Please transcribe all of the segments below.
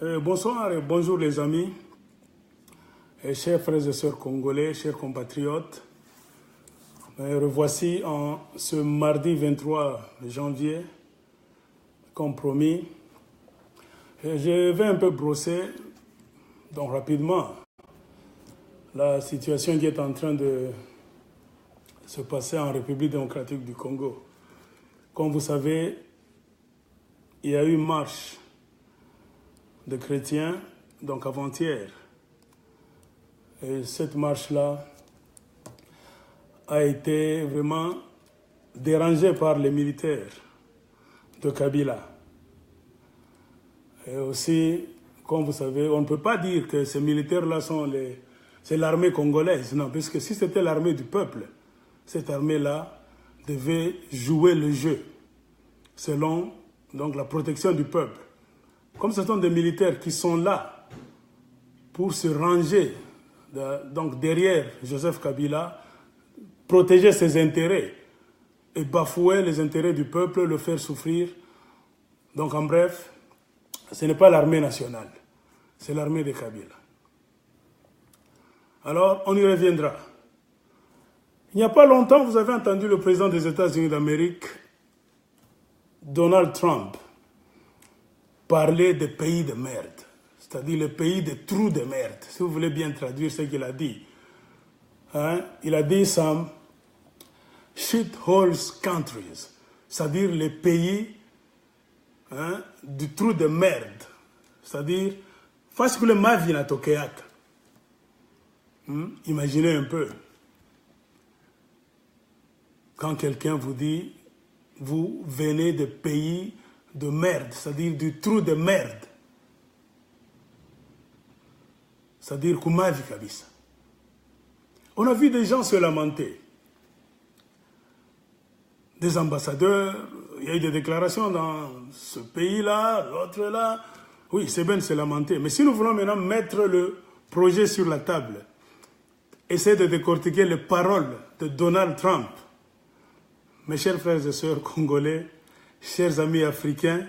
Bonsoir et bonjour les amis, chers frères et sœurs congolais, chers compatriotes. Revoici en ce mardi 23 janvier, comme promis. Je vais un peu brosser, donc rapidement, la situation qui est en train de se passer en République démocratique du Congo. Comme vous savez, il y a eu une marche de chrétiens, donc avant-hier. Et cette marche-là a été vraiment dérangée par les militaires de Kabila. Et aussi, comme vous savez, on ne peut pas dire que ces militaires-là c'est l'armée congolaise. Non, parce que si c'était l'armée du peuple, cette armée-là devait jouer le jeu selon donc, la protection du peuple. Comme ce sont des militaires qui sont là pour se ranger donc derrière Joseph Kabila, protéger ses intérêts et bafouer les intérêts du peuple, le faire souffrir. Donc en bref, ce n'est pas l'armée nationale, c'est l'armée de Kabila. Alors, on y reviendra. Il n'y a pas longtemps, vous avez entendu le président des États-Unis d'Amérique, Donald Trump, parler de pays de merde, c'est-à-dire le pays de trous de merde, si vous voulez bien traduire ce qu'il a dit. Il a dit some shitholes countries, c'est-à-dire les pays du trou de merde, c'est-à-dire parce que le mavi n'a tokéaka. Imaginez un peu, quand quelqu'un vous dit, vous venez de pays de merde, c'est-à-dire du trou de merde. C'est-à-dire Kumavi Kabisa. On a vu des gens se lamenter. Des ambassadeurs, il y a eu des déclarations dans ce pays-là, l'autre là. Oui, c'est bien de se lamenter. Mais si nous voulons maintenant mettre le projet sur la table, essayer de décortiquer les paroles de Donald Trump, mes chers frères et sœurs congolais, chers amis africains,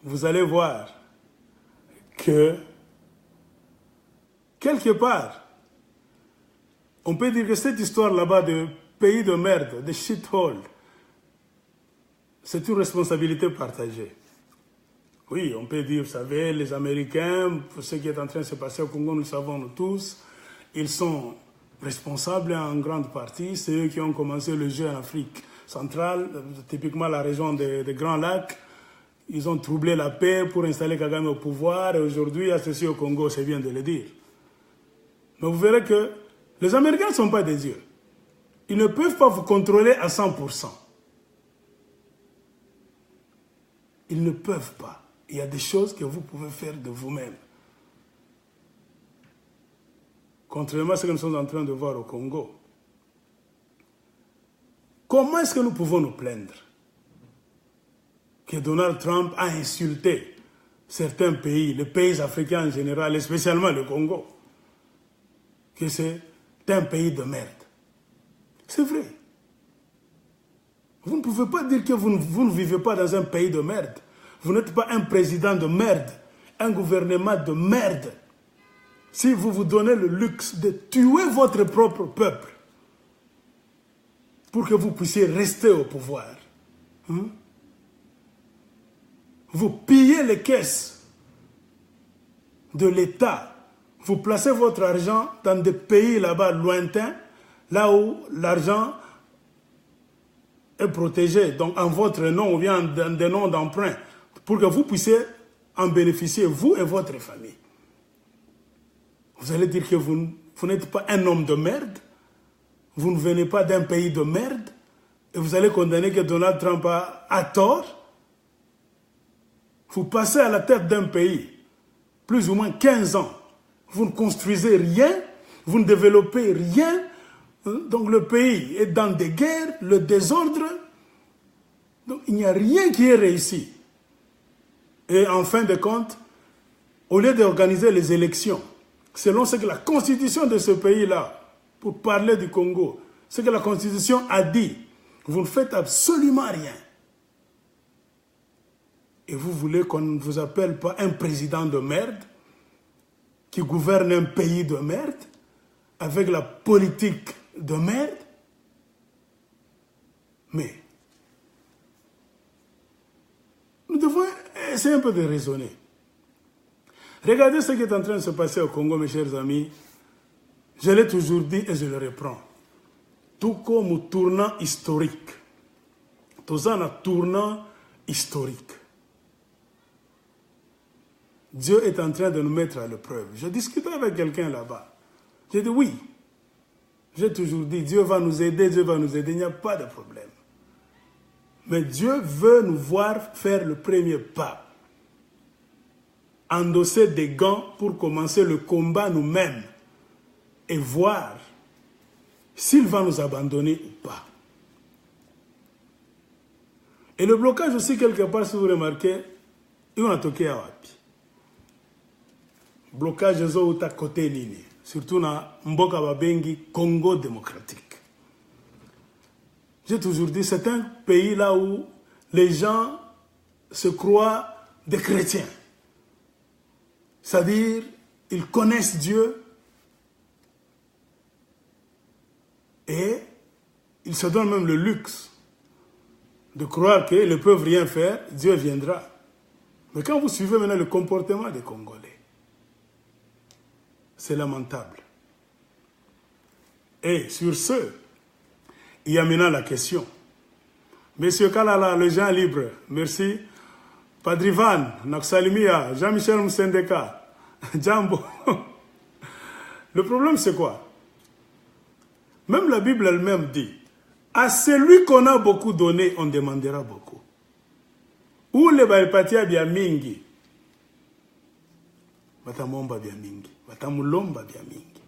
vous allez voir que, quelque part, on peut dire que cette histoire là-bas de pays de merde, de shithole, c'est une responsabilité partagée. Oui, on peut dire, vous savez, les Américains, pour ce qui est en train de se passer au Congo, nous le savons nous tous, ils sont responsables en grande partie, c'est eux qui ont commencé le jeu en Afrique centrale, typiquement la région des Grands Lacs. Ils ont troublé la paix pour installer Kagame au pouvoir et aujourd'hui, associé au Congo, c'est bien de le dire. Mais vous verrez que les Américains ne sont pas des dieux. Ils ne peuvent pas vous contrôler à 100%. Ils ne peuvent pas. Il y a des choses que vous pouvez faire de vous-même. Contrairement à ce que nous sommes en train de voir au Congo. Comment est-ce que nous pouvons nous plaindre que Donald Trump a insulté certains pays, les pays africains en général, et spécialement le Congo, que c'est un pays de merde? C'est vrai. Vous ne pouvez pas dire que vous ne vivez pas dans un pays de merde. Vous n'êtes pas un président de merde, un gouvernement de merde. Si vous vous donnez le luxe de tuer votre propre peuple, pour que vous puissiez rester au pouvoir. Vous pillez les caisses de l'État. Vous placez votre argent dans des pays là-bas lointains, là où l'argent est protégé, donc en votre nom ou bien dans des noms d'emprunt, pour que vous puissiez en bénéficier, vous et votre famille. Vous allez dire que vous n'êtes pas un homme de merde? Vous ne venez pas d'un pays de merde et vous allez condamner que Donald Trump a tort? Vous passez à la tête d'un pays, plus ou moins 15 ans. Vous ne construisez rien, vous ne développez rien. Donc le pays est dans des guerres, le désordre. Donc il n'y a rien qui est réussi. Et en fin de compte, au lieu d'organiser les élections, selon ce que la constitution de ce pays-là, pour parler du Congo, ce que la Constitution a dit, vous ne faites absolument rien. Et Et vous voulez qu'on ne vous appelle pas un président de merde qui gouverne un pays de merde avec la politique de merde? Mais nous devons essayer un peu de raisonner. Regardez ce qui est en train de se passer au Congo, mes chers amis. Je l'ai toujours dit et je le reprends. Tout comme un tournant historique. Tout ça, un tournant historique. Dieu est en train de nous mettre à l'épreuve. Je discutais avec quelqu'un là-bas. J'ai dit oui. J'ai toujours dit, Dieu va nous aider, Dieu va nous aider, il n'y a pas de problème. Mais Dieu veut nous voir faire le premier pas. Endosser des gants pour commencer le combat nous-mêmes. Et voir s'il va nous abandonner ou pas. Et le blocage aussi, quelque part, si vous remarquez, il a toqué à Wapi. Blocage est à côté nini, surtout dans Mboka Babengi, Congo démocratique. J'ai toujours dit, c'est un pays là où les gens se croient des chrétiens. C'est-à-dire, ils connaissent Dieu et ils se donnent même le luxe de croire qu'ils ne peuvent rien faire, Dieu viendra. Mais quand vous suivez maintenant le comportement des Congolais, c'est lamentable. Et sur ce, il y a maintenant la question. Monsieur Kalala, le Jean libre, merci. Padrivan, Naksalimia, Jean-Michel Moussendeka, Djambo. Le problème, c'est quoi? Même la Bible elle-même dit, à celui qu'on a beaucoup donné, on demandera beaucoup. Ou le Baïpatia Biamingi, Batamomba Biamingi, Batamulomba Biamingi.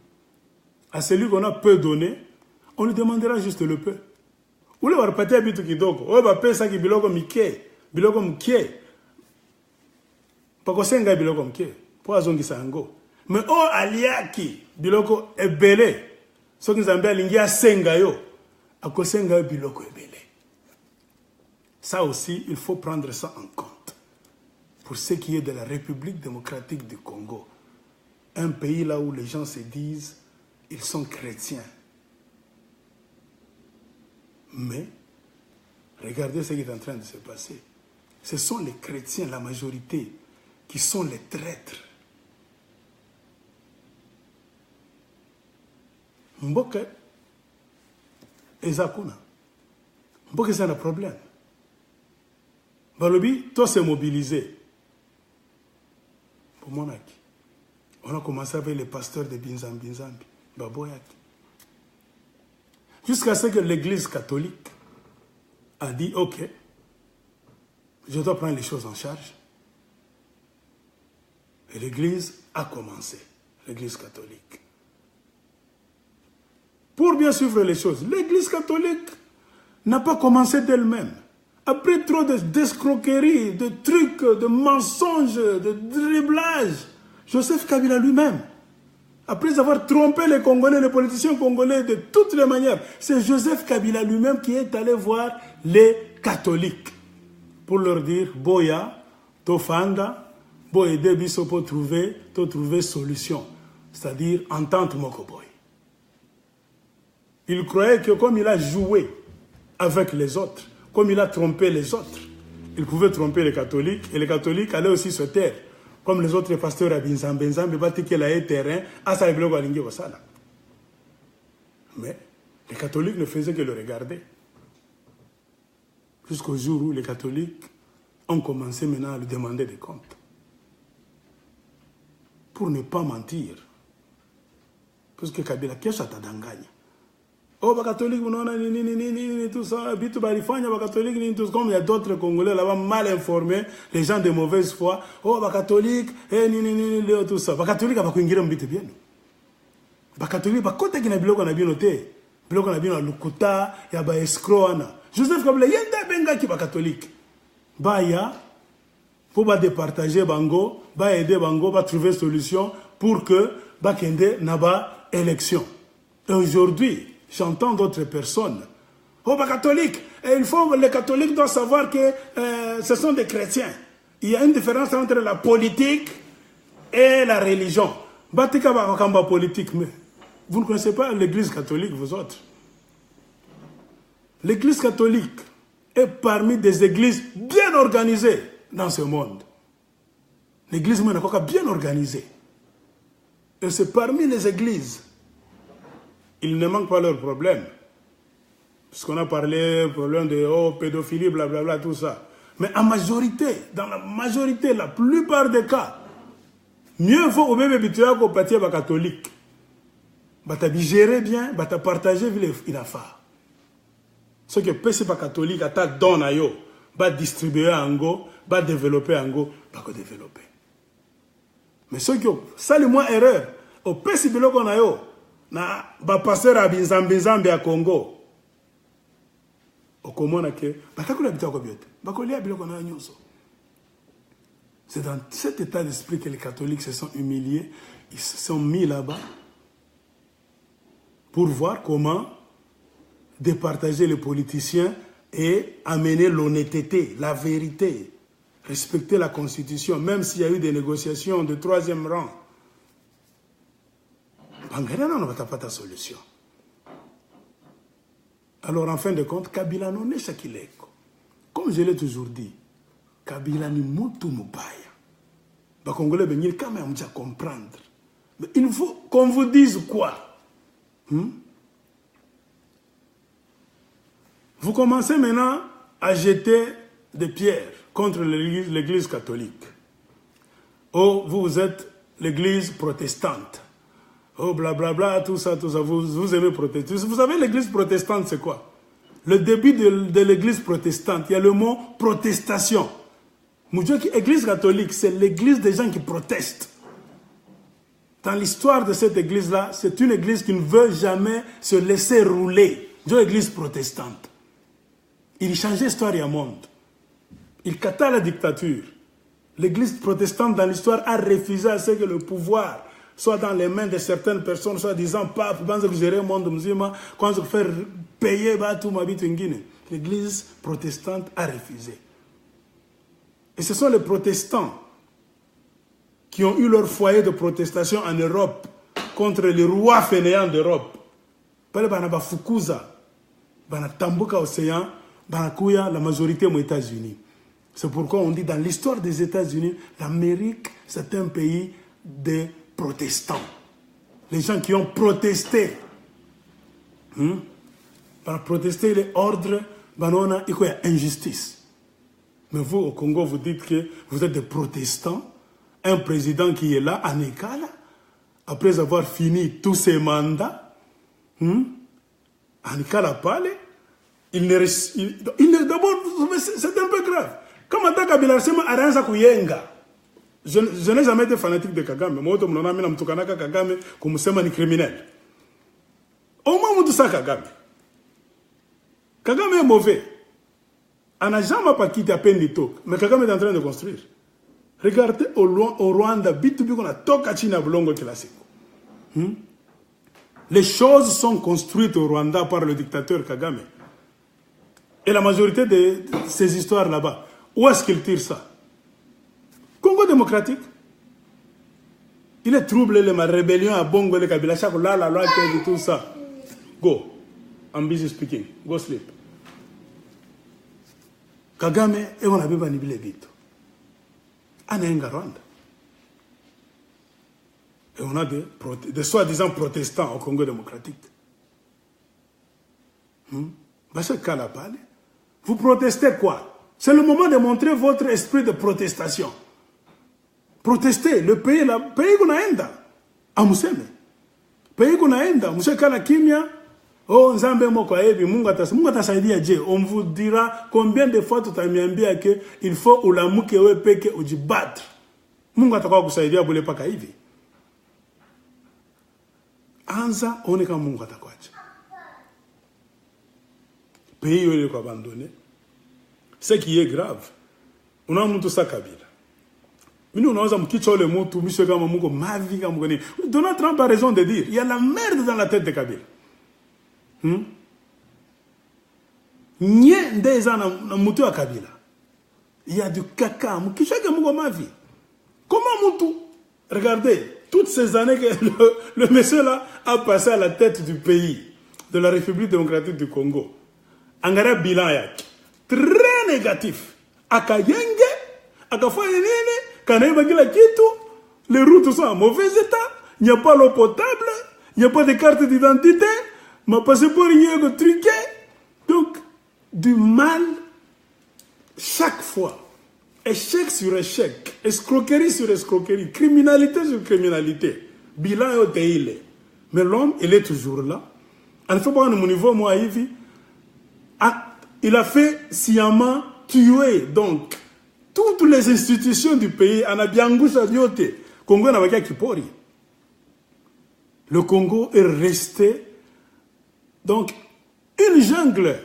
À celui qu'on a peu donné, on lui demandera juste le peu. Ou le Baïpatia Bitu Kidoko, ou Bapesa qui biloko mike, biloko mkie. Pakosenga biloko mkie, po azongi sango. Mais o aliaki, biloko ebele, so ki Zambia lingia senga yo, akosenga biloko ebele. Ça aussi, il faut prendre ça en compte. Pour ce qui est de la République démocratique du Congo, un pays là où les gens se disent, ils sont chrétiens. Mais, regardez ce qui est en train de se passer. Ce sont les chrétiens, la majorité, qui sont les traîtres. Mboke, ezakuna. Mboke, c'est un problème. Balobi, toi, c'est mobilisé. Pour moi, on a commencé avec les pasteurs de Binzambi, Baboyaki. Jusqu'à ce que l'église catholique a dit, ok, je dois prendre les choses en charge. Et l'église a commencé, l'église catholique. Pour bien suivre les choses, l'église catholique n'a pas commencé d'elle-même. Après trop d'escroqueries, de trucs, de mensonges, de dribblage, Joseph Kabila lui-même, après avoir trompé les Congolais, les politiciens congolais de toutes les manières, c'est Joseph Kabila lui-même qui est allé voir les catholiques pour leur dire, Boya, Tofanga, Boya Debiso pour trouver solution, c'est-à-dire entente Mokoboy. Il croyait que comme il a joué avec les autres, comme il a trompé les autres, il pouvait tromper les catholiques, et les catholiques allaient aussi se taire. Comme les autres pasteurs à Binzambi, qui a terrain, à sa mais les catholiques ne faisaient que le regarder. Jusqu'au jour où les catholiques ont commencé maintenant à lui demander des comptes. Pour ne pas mentir. Parce que Kabila, qu'est-ce que tu as d'engagné? Oh, les catholiques, tout ça, les catholiques, comme il y a d'autres Congolais là-bas mal informés, les gens de mauvaise foi. Oh, les catholiques, tout ça. Les catholiques, ils vont bien. Les catholiques, côté qui n'a pas bien noté, biloko na bien lukuta, ya ba escroana. Joseph Kabila, yenda benga qui est catholique. Baya, pour ba départager bango, ba aider bango, ba trouver solution pour que ba kende na ba élection. Et aujourd'hui, j'entends d'autres personnes. Oh, les catholiques, les catholiques doivent savoir que ce sont des chrétiens. Il y a une différence entre la politique et la religion. Batika bakamba politique, mais vous ne connaissez pas l'église catholique, vous autres. L'église catholique est parmi des églises bien organisées dans ce monde. L'église est bien organisée. Et c'est parmi les églises. Il ne manque pas leurs problèmes. Parce qu'on a parlé, problème de pédophilie, blablabla, tout ça. Mais en majorité, dans la majorité, la plupart des cas, mieux vaut au même habitué qu'au parti catholique. Bata gérer bien, bata partager il a fait. Ce que le pas catholique a donné à yo, va distribuer en go, va développer en go, va développer. Mais ce qui ça le moins erreur, au PC de qu'on a yo, na va passer à Binzambi à Congo. Au Comona que, batakula habita ko biote, bakolia bilo qu'on a nyonso. C'est dans cet état d'esprit que les catholiques se sont humiliés, ils se sont mis là-bas pour voir comment départager les politiciens et amener l'honnêteté, la vérité, respecter la Constitution, même s'il y a eu des négociations de 3e rang. Bangara n'a pas ta solution. Alors, en fin de compte, Kabila non est Shakileko. Comme je l'ai toujours dit, Kabila ni mutu mubaya. Les Congolais veulent quand même comprendre. Mais il faut qu'on vous dise quoi? Vous commencez maintenant à jeter des pierres contre l'église catholique. Oh, vous êtes l'église protestante. Oh, blablabla, tout ça, vous aimez protester. Vous savez, l'église protestante, c'est quoi? Le début de l'église protestante, il y a le mot protestation. L'église catholique, c'est l'église des gens qui protestent. Dans l'histoire de cette église-là, c'est une église qui ne veut jamais se laisser rouler. C'est l'église protestante. Il changeait l'histoire et le monde. Il cata la dictature. L'église protestante dans l'histoire a refusé à ce que le pouvoir soit dans les mains de certaines personnes, soit disant pape, quand gérer le monde musulman, quand faire payer tout ma vie en Guinée. L'église protestante a refusé. Et ce sont les protestants qui ont eu leur foyer de protestation en Europe contre les rois fainéants d'Europe. Par exemple, Fukuza, Tambuka Océan, la majorité aux États-Unis. C'est pourquoi on dit dans l'histoire des États-Unis, l'Amérique, c'est un pays de protestants. Les gens qui ont protesté. Par protester les ordres, il y a injustice. Mais vous, au Congo, vous dites que vous êtes des protestants. Un président qui est là, en Ekala, après avoir fini tous ses mandats, en Ekala parle, d'abord, c'est un peu grave. Comme Ata Kabila, c'est Aranza Kuyenga. Je n'ai jamais été fanatique de Kagame. Moi, je suis Kagame comme un criminel. Au moins, je suis Kagame. Kagame est mauvais. On n'a jamais pas quitté à peine du talk. Mais Kagame est en train de construire. Regardez au Rwanda, les choses sont construites au Rwanda par le dictateur Kagame. Et la majorité de ces histoires là-bas, où est-ce qu'il tire ça? Congo démocratique. Il est troublé, la rébellion à Bongo, le Kabila, chaque là, la loi, tout ça. Go. I'm busy speaking. Go sleep. Kagame, et on a besoin de vite. On est en Rwanda. Et on a des soi-disant protestants au Congo démocratique. Ce cas-là, vous protestez quoi? C'est le moment de montrer votre esprit de protestation. Protester, le pays qu'on a enda. Amuseme. Pays qu'on a enda. Monsieur Kala Kimia. Oh, Nzambe moko ebi, Mungu atasaidia je. On vous dira combien de fois tutamiambia que il faut ulamuke we peke ujibattre. Mungu atakuwa kusaidia bule paka hivi. Anza one kama Mungu atakwacha. Pays yole ko abandonné. Ce qui est grave. On a mtu sa Kabila. Nous unaweza mkicha ule mtu misho kama Mungu mavi kama Mungu ni. Donald Trump a raison de dire, il y a la merde dans la tête de Kabila. Nye ndeza na mutu wa Kabila. Il y a du caca. Comment Moutou? Regardez, toutes ces années que le monsieur là a passé à la tête du pays, de la République démocratique du Congo. Angara bilan yak. Très négatif. Akayenge, akafoyenene, kanayebagila kitu, les routes sont en mauvais état, il n'y a pas l'eau potable, il n'y a pas de carte d'identité, ma passeport est truqué. Donc, du mal chaque fois. Échec sur échec, escroquerie sur escroquerie, criminalité sur criminalité. Bilan est au pays. Mais l'homme, il est toujours là. En fait, à mon niveau, moi, il a fait sciemment tuer donc toutes les institutions du pays. Congo n'a pas Kipori. Le Congo est resté donc une jungle.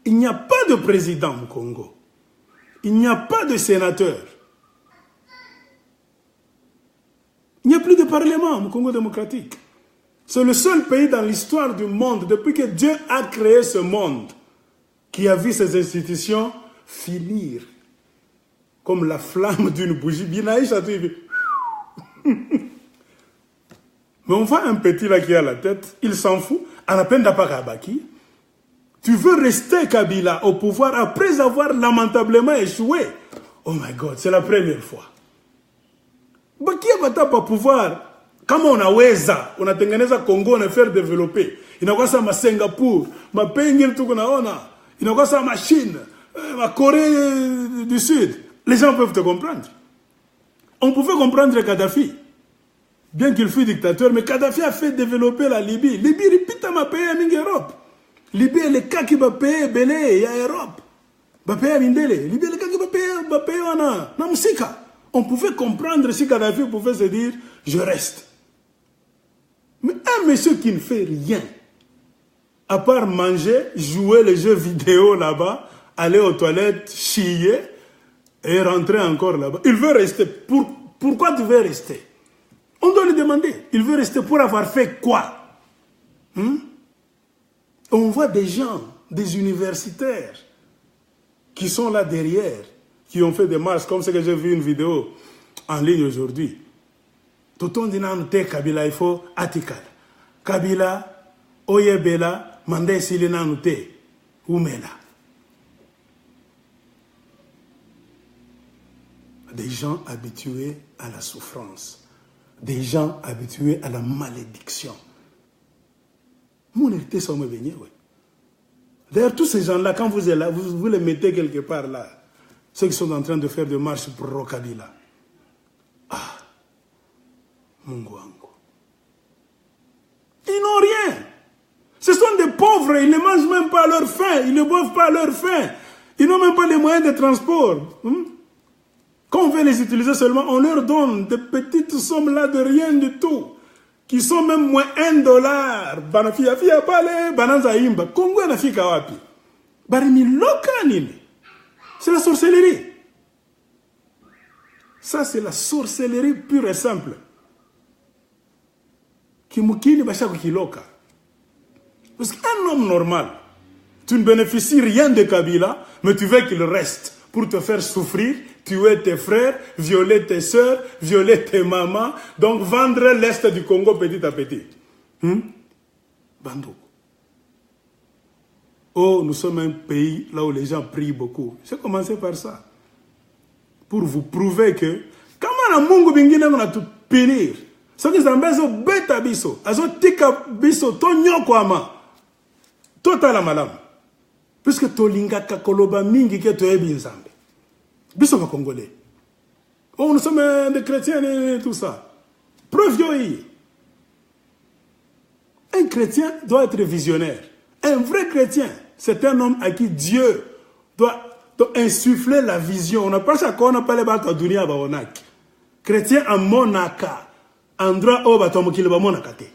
Il n'y a pas de président au Congo. Il n'y a pas de sénateur. Il n'y a plus de parlement au Congo démocratique. C'est le seul pays dans l'histoire du monde, depuis que Dieu a créé ce monde, qui a vu ses institutions finir comme la flamme d'une bougie. Mais on voit un petit là qui a la tête, il s'en fout, à la peine d'Apakabaki. Tu veux rester Kabila au pouvoir après avoir lamentablement échoué. Oh my God, c'est la première fois. Baki abata pas pouvoir. Kama unaweza, unatengeneza Congo na faire développer. Inakuwa sama Singapour, ma pays ngine tuko naona. Inakuwa sama Chine, ma Corée du Sud. Les gens peuvent te comprendre. On pouvait comprendre Kadhafi. Bien qu'il fût dictateur, mais Kadhafi a fait développer la Libye. Libye répète ma pays en Europe. Libye est le cas qui va payer Belé et Europe. Va payer Mindele. Libye est le cas qui va payer en Moussika. On pouvait comprendre si Kadhafi pouvait se dire je reste. Mais un monsieur qui ne fait rien, à part manger, jouer les jeux vidéo là-bas, aller aux toilettes, chier et rentrer encore là-bas. Il veut rester. Pourquoi tu veux rester? On doit lui demander. Il veut rester pour avoir fait quoi? On voit des gens, des universitaires, qui sont là derrière, qui ont fait des marches, comme ce que j'ai vu une vidéo en ligne aujourd'hui. Tout le monde dit Kabila, il faut Atikal. Kabila, Oyebela, Mandé Silina Nute, Oumela. Des gens habitués à la souffrance, des gens habitués à la malédiction. D'ailleurs, tous ces gens-là, quand vous êtes là, vous les mettez quelque part là. Ceux qui sont en train de faire des marches pour Rokabila. Ah, Munguango. Ils n'ont rien. Ce sont des pauvres, ils ne mangent même pas à leur faim, ils ne boivent pas à leur faim. Ils n'ont même pas les moyens de transport. Quand on veut les utiliser seulement, on leur donne des petites sommes là de rien du tout. Qui sont même moins $1. Banafia fia pale, bananza imba. Congo na fika wapi? Barimi loka nini? C'est la sorcellerie. Ça, c'est la sorcellerie pure et simple. Kimukili bashako kiloka. Parce qu'un homme normal, tu ne bénéficies rien de Kabila, mais tu veux qu'il reste pour te faire souffrir, tuer tes frères, violer tes soeurs, violer tes mamans, donc vendre l'Est du Congo petit à petit. Bandou. Oh, nous sommes un pays là où les gens prient beaucoup. J'ai commencé par ça. Pour vous prouver que, comment la mungu bingine on a tout périr. Ce qui s'embêtent beta biso, azo tika biso, to nyoko ama, total amalam. Puisque to lingaka koloba mingi ke to ebi nzambe. Biso va congolais. Oh, nous sommes des chrétiens et tout ça. Preuve yoyi. Un chrétien doit être visionnaire. Un vrai chrétien, c'est un homme à qui Dieu doit insuffler la vision. On n'a pas ça qu'on n'a pas les bateaux à Dunia Baonak. Chrétien à Monaka. Andra Obatom Kilba Monakate.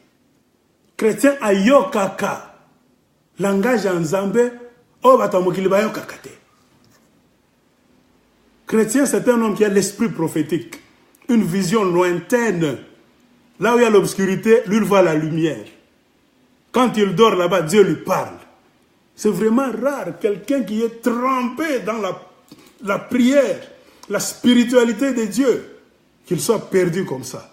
Chrétien à Yokaka. Langage en Zambé. Obatom Kilba Yokakate. Chrétien, c'est un homme qui a l'esprit prophétique. Une vision lointaine. Là où il y a l'obscurité, lui, il voit la lumière. Quand il dort là-bas, Dieu lui parle. C'est vraiment rare, quelqu'un qui est trempé dans la prière, la spiritualité de Dieu, qu'il soit perdu comme ça.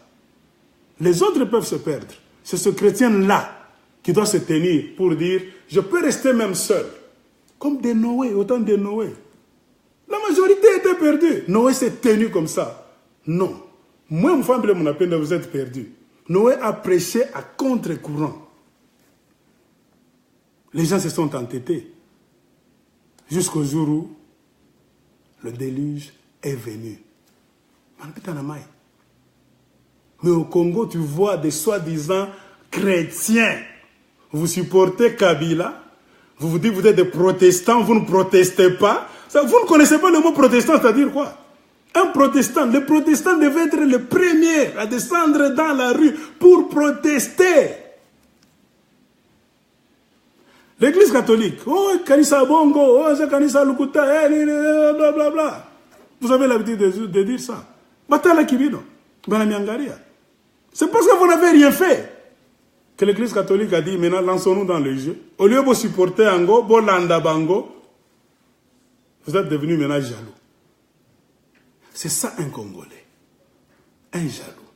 Les autres peuvent se perdre. C'est ce chrétien-là qui doit se tenir pour dire, je peux rester même seul. Comme des Noé, autant de Noé. La majorité était perdue. Noé s'est tenu comme ça. Non. Moi, mon femme, mon appel, vous êtes perdu. Noé a prêché à contre-courant. Les gens se sont entêtés. Jusqu'au jour où le déluge est venu. Mais au Congo, tu vois des soi-disant chrétiens. Vous supportez Kabila. Vous vous dites que vous êtes des protestants. Vous ne protestez pas. Ça, vous ne connaissez pas le mot protestant, c'est-à-dire quoi? Un protestant. Les protestants devaient être les premiers à descendre dans la rue pour protester. L'église catholique. Oh, Kanisa Bongo. Oh, c'est Kanisa Lukuta. Blablabla. Vous avez l'habitude de dire ça. Batala Kibino. Banamiangaria. C'est parce que vous n'avez rien fait que l'église catholique a dit, maintenant, lançons-nous dans le jeu. Au lieu de supporter Ango, Bolanda Bango, vous êtes devenus maintenant jaloux. C'est ça un Congolais. Un jaloux.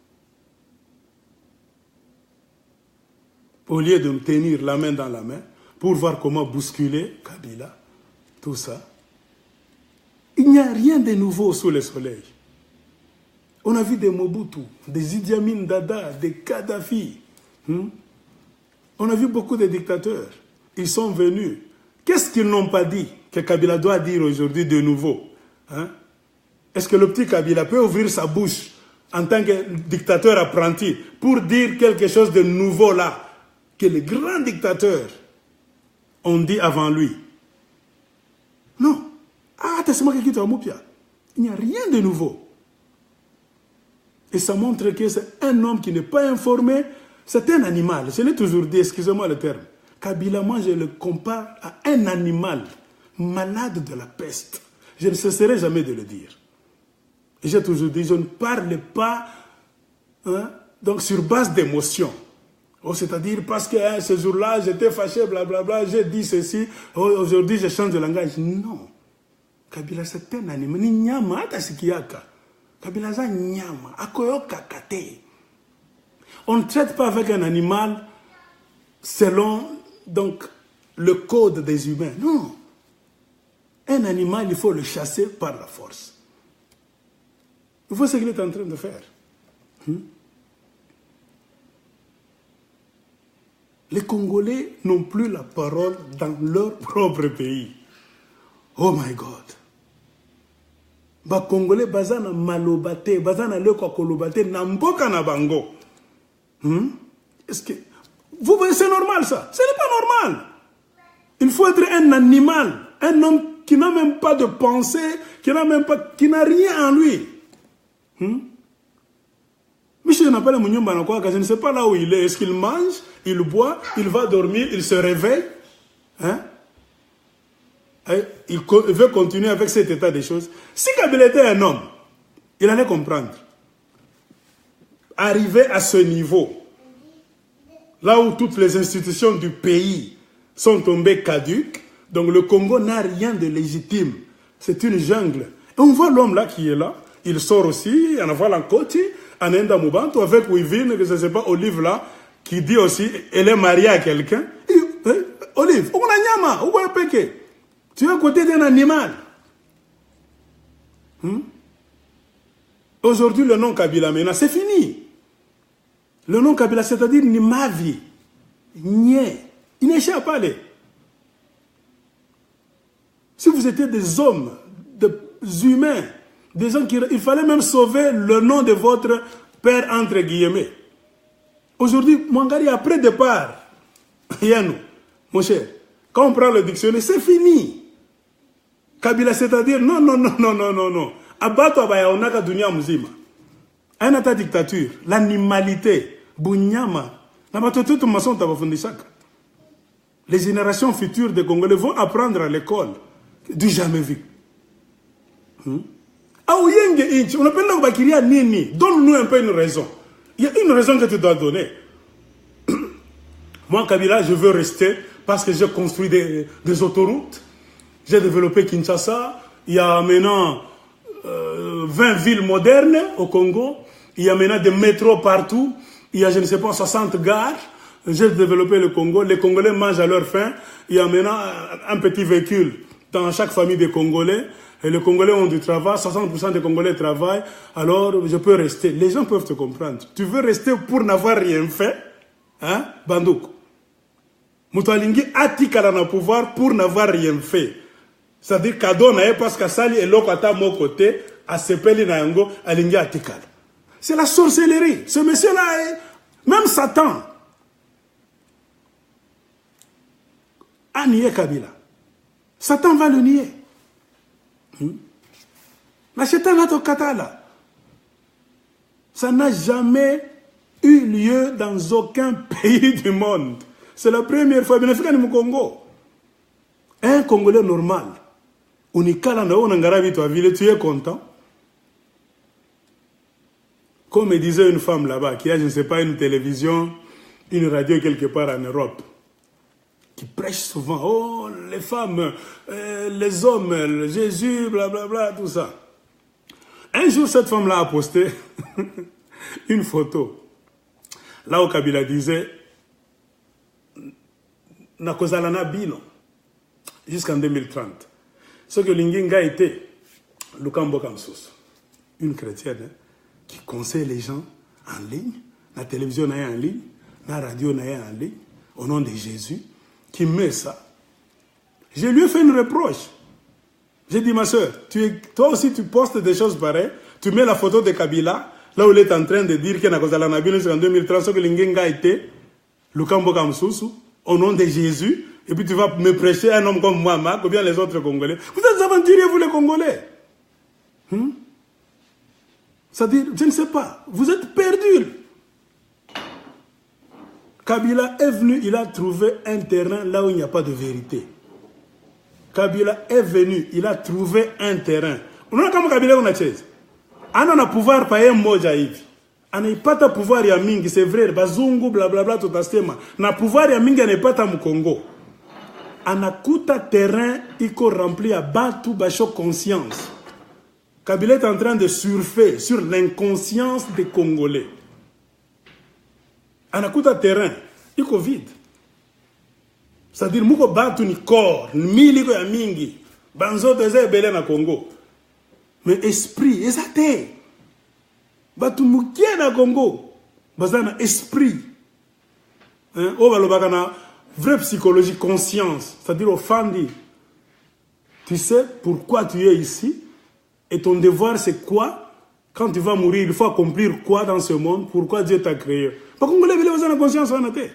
Au lieu de nous tenir la main dans la main, pour voir comment bousculer Kabila, tout ça, il n'y a rien de nouveau sous le soleil. On a vu des Mobutu, des Idi Amin Dada, des Kadhafi. On a vu beaucoup de dictateurs. Ils sont venus. Qu'est-ce qu'ils n'ont pas dit que Kabila doit dire aujourd'hui de nouveau? Est-ce que le petit Kabila peut ouvrir sa bouche en tant que dictateur apprenti pour dire quelque chose de nouveau là que les grands dictateurs ont dit avant lui? Non. Il n'y a rien de nouveau. Et ça montre que c'est un homme qui n'est pas informé. C'est un animal. Je l'ai toujours dit, excusez-moi le terme. Kabila, moi, je le compare à un animal malade de la peste. Je ne cesserai jamais de le dire. Et j'ai toujours dit, je ne parle pas donc sur base d'émotion. Oh, c'est-à-dire parce que ce jour-là, j'étais fâché, blablabla, j'ai dit ceci, aujourd'hui je change de langage. Non. Kabila, c'est un animal. Ni nyama, ata sikiyaka. Kabila, c'est nyama. Akoyoka kate. On ne traite pas avec un animal selon donc, le code des humains. Non. Un animal, il faut le chasser par la force. Vous voyez ce qu'il est en train de faire. Les Congolais n'ont plus la parole dans leur propre pays. Oh my God. Ba Congolais bazana malobate, bazana leko kolobate namboka na bango. Est-ce que vous voyez, c'est normal ça? Ce n'est pas normal. Il faut être un animal, un homme qui n'a même pas de pensée, qui n'a rien en lui. Michel n'a pas le mignon banakwa, je ne sais pas là où il est. Est-ce qu'il mange, il boit, il va dormir, il se réveille? Il veut continuer avec cet état des choses. Si Kabila était un homme, il allait comprendre. Arrivé à ce niveau, là où toutes les institutions du pays sont tombées caduques, donc le Congo n'a rien de légitime. C'est une jungle. Et on voit l'homme là qui est là. Il sort aussi, en avoir la côte, en Enda Moubanto, avec Wivine, que je ne sais pas, Olive là, qui dit aussi, elle est mariée à quelqu'un. Olive, où est nyama, où est péché? Tu es à côté d'un animal. Aujourd'hui, le nom Kabila, maintenant, c'est fini. Le nom Kabila, c'est-à-dire ni ma vie. Il n'échappe pas aller. Si vous étiez des hommes, des humains, des gens il fallait même sauver le nom de votre père, entre guillemets. Aujourd'hui, Mwangari, après départ, Yannou, mon cher, quand on prend le dictionnaire, c'est fini. Kabila, c'est-à-dire, non. Abato abaya onaka dunia mzima. Aina dictature, l'animalité, bunyama. Les générations futures des Congolais vont apprendre à l'école du jamais vu. On appelle là Bakiria Nini. Donne-nous un peu une raison. Il y a une raison que tu dois donner. Moi, Kabila, je veux rester parce que j'ai construit des autoroutes. J'ai développé Kinshasa. Il y a maintenant 20 villes modernes au Congo. Il y a maintenant des métros partout. Il y a, je ne sais pas, 60 gares. J'ai développé le Congo. Les Congolais mangent à leur faim. Il y a maintenant un petit véhicule dans chaque famille des Congolais. Et les Congolais ont du travail. 60% des Congolais travaillent. Alors, je peux rester. Les gens peuvent te comprendre. Tu veux rester pour n'avoir rien fait? Hein? Bandouk. Moutalingi atikala na pouvoir pour n'avoir rien fait. C'est-à-dire cadeau na parce que sali et lokata mon côté à sepeli na yango alingi atikala. C'est la sorcellerie. Ce monsieur-là, même Satan, a nié Kabila. Satan va le nier. La Satan a ton katala. Ça n'a jamais eu lieu dans aucun pays du monde. C'est la première fois. Bien sûr, au Congo. Un Congolais normal. On est calme, on est tu es content. Comme me disait une femme là-bas, qui a, je ne sais pas, une télévision, une radio quelque part en Europe, qui prêche souvent, oh, les femmes, les hommes, Jésus, blablabla, tout ça. Un jour, cette femme-là a posté une photo. Là où Kabila disait, Nakozalana Bino, jusqu'en 2030. Ce que Linginga était, Lukambo Kamsus, une chrétienne, hein, qui conseille les gens en ligne, la télévision en ligne, la radio en ligne, au nom de Jésus, qui met ça. Je lui ai fait une reproche. J'ai dit, ma soeur, toi aussi tu postes des choses pareilles, tu mets la photo de Kabila, là où il est en train de dire qu'il y a en 2030, ce que Lingenga était, Lukambo Kamsusu, au nom de Jésus, et puis tu vas me prêcher un homme comme moi, ou bien les autres Congolais. Vous êtes aventuriers, vous les Congolais. C'est-à-dire, je ne sais pas, vous êtes perdus. Kabila est venu, il a trouvé un terrain là où il n'y a pas de vérité. Kabila est venu, il a trouvé un terrain. On a comme Kabila on a chaise. On a pouvoir payer moja hivi. On n'a pas de pouvoir ya mingi, c'est vrai, bazungu blablabla tout astema. Na pouvoir ya mingi n'est pas mu Congo. On a kuta terrain iko rempli à batu basho conscience. Kabila est en train de surfer sur l'inconscience des Congolais. On a kuta terrain iko vide. C'est-à-dire, muko batu ni corps, miliko ya mingi, banzo teze ebele na Congo. Mais esprit, ezate. Batu mukie na Congo, bazana esprit. Hein? O balobaka na vraie psychologie, conscience. C'est-à-dire, au fandi, tu sais pourquoi tu es ici, et ton devoir c'est quoi? Quand tu vas mourir, il faut accomplir quoi dans ce monde? Pourquoi Dieu t'a créé? Parce qu'on voulait besoin de conscience en été.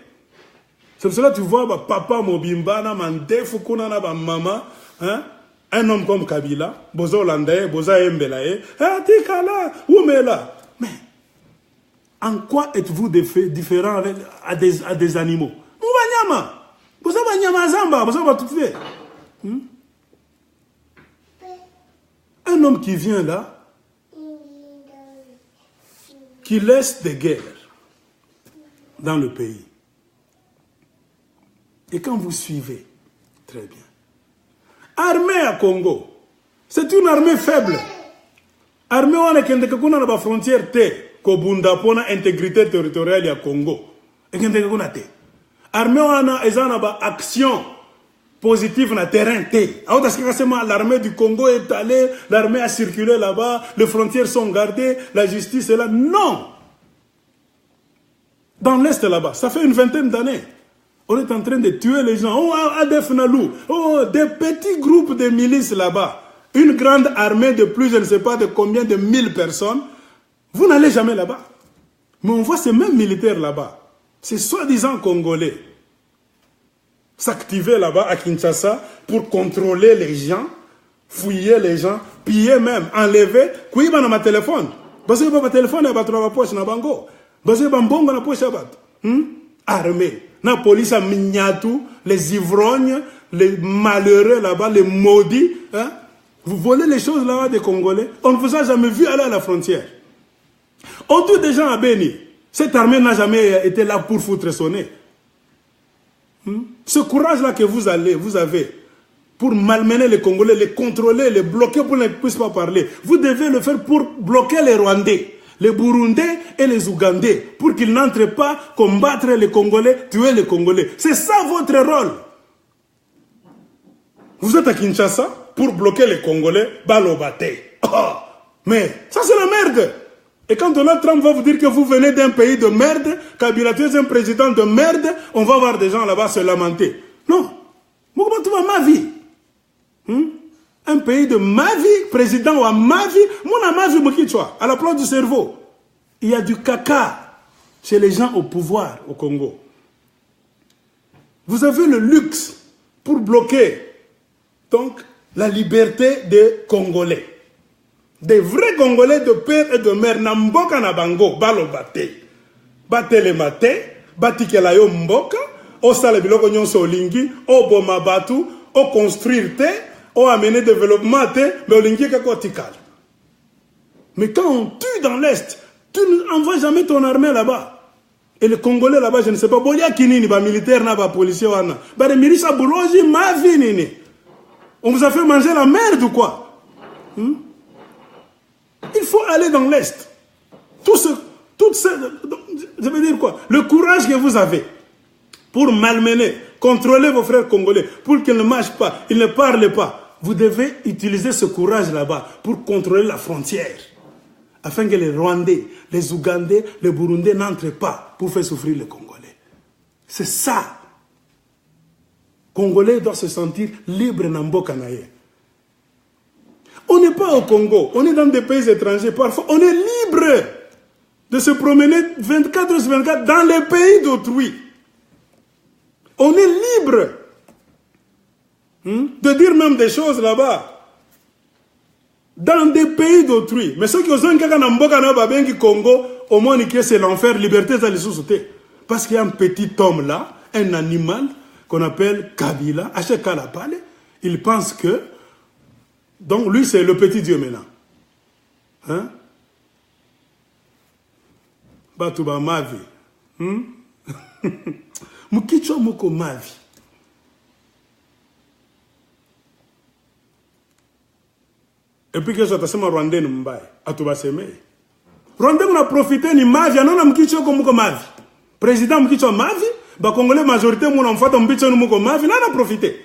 C'est pour cela que tu vois papa Mobimba, Mandef, Kunana, maman, hein? Un homme comme Kabila, Bozo Landais, Boza Mbelaye, Tikala, Oumela. Mais en quoi êtes-vous différent à des animaux? Moubanyama, Boza Banyama Zamba, Boza Batouté. Un homme qui vient là, qui laisse des guerres dans le pays. Et quand vous suivez, très bien. Armée à Congo, c'est une armée faible. Armée on est na ba frontière te kobunda pona intégrité territoriale à Congo. Et kende kuna te. Armée on a ezana ba action positive na terrain te. Alors parce que l'armée du Congo est allée, l'armée a circulé là-bas, les frontières sont gardées, la justice est là. Non. Dans l'est là-bas, ça fait une vingtaine d'années. On est en train de tuer les gens. Oh, Adef Nalou. Oh, des petits groupes de milices là-bas. Une grande armée de plus, je ne sais pas de combien de 1000 personnes. Vous n'allez jamais là-bas. Mais on voit ces mêmes militaires là-bas. Ces soi-disant Congolais. S'activer là-bas à Kinshasa pour contrôler les gens, fouiller les gens, piller même, enlever. Kui ba na ma téléphone. Basi ba téléphone ba troba poche na bango. Basi ba mbongo na poche ba. Armée. La police a mignatou, les ivrognes, les malheureux là-bas, les maudits. Hein? Vous volez les choses là-bas des Congolais. On ne vous a jamais vu aller à la frontière. On tue des gens à Béni. Cette armée n'a jamais été là pour foutre sonner. Ce courage-là que vous avez, pour malmener les Congolais, les contrôler, les bloquer pour qu'ils ne puissent pas parler. Vous devez le faire pour bloquer les Rwandais, les Burundais et les Ougandais, pour qu'ils n'entrent pas combattre les Congolais, tuer les Congolais. C'est ça votre rôle. Vous êtes à Kinshasa pour bloquer les Congolais, balobaté. Oh, mais ça c'est la merde. Et quand Donald Trump va vous dire que vous venez d'un pays de merde, Kabila est un président de merde, on va voir des gens là-bas se lamenter. Non. Moi, comment tu vas ma vie? Un pays de ma vie, président ou à ma vie, moi à ma vie, à la place du cerveau. Il y a du caca chez les gens au pouvoir au Congo. Vous avez le luxe pour bloquer donc la liberté des Congolais. Des vrais Congolais de père et de mère, Namboka na bango, balo bate. Bate le mate, bati ke la yo mboka, o sale biloko nyonso olingi, o boma batu, o construire te, o amener développement te, mais olingi kako tikal. Mais quand on tue dans l'Est, tu n'envoies jamais ton armée là-bas. Et les Congolais là-bas, je ne sais pas, boya kinini, ba militaire na ba policier wana. Ba de mirisa buloji ma vie nini. On vous a fait manger la merde ou quoi? Il faut aller dans l'Est. Je veux dire quoi? Le courage que vous avez pour malmener, contrôler vos frères congolais, pour qu'ils ne marchent pas, ils ne parlent pas. Vous devez utiliser ce courage là-bas pour contrôler la frontière. Afin que les Rwandais, les Ougandais, les Burundais n'entrent pas pour faire souffrir les Congolais. C'est ça. Congolais doivent se sentir libres n'amboka naye. On n'est pas au Congo, on est dans des pays étrangers. Parfois, on est libre de se promener 24 sur 24 dans les pays d'autrui. On est libre de dire même des choses là-bas. Dans des pays d'autrui. Mais ceux qui ont un Congo, au moins c'est l'enfer, liberté, ça les sous-sauter. Parce qu'il y a un petit homme là, un animal qu'on appelle Kabila, Acheka Lapale, il pense que donc lui, c'est le petit Dieu maintenant. Hein? Batouba ma vie. Mukichwa moko ma vie. Et puis que ça t'a sema Rwandais n'mbaye. Atuba seme. Rwandais on a profité ni ma vie. Non na mukichwa moko ma vie. Président mukichwa ma vie. Ba Congolais majorité mon enfant mukichwa moko ma vie. Non on a profité.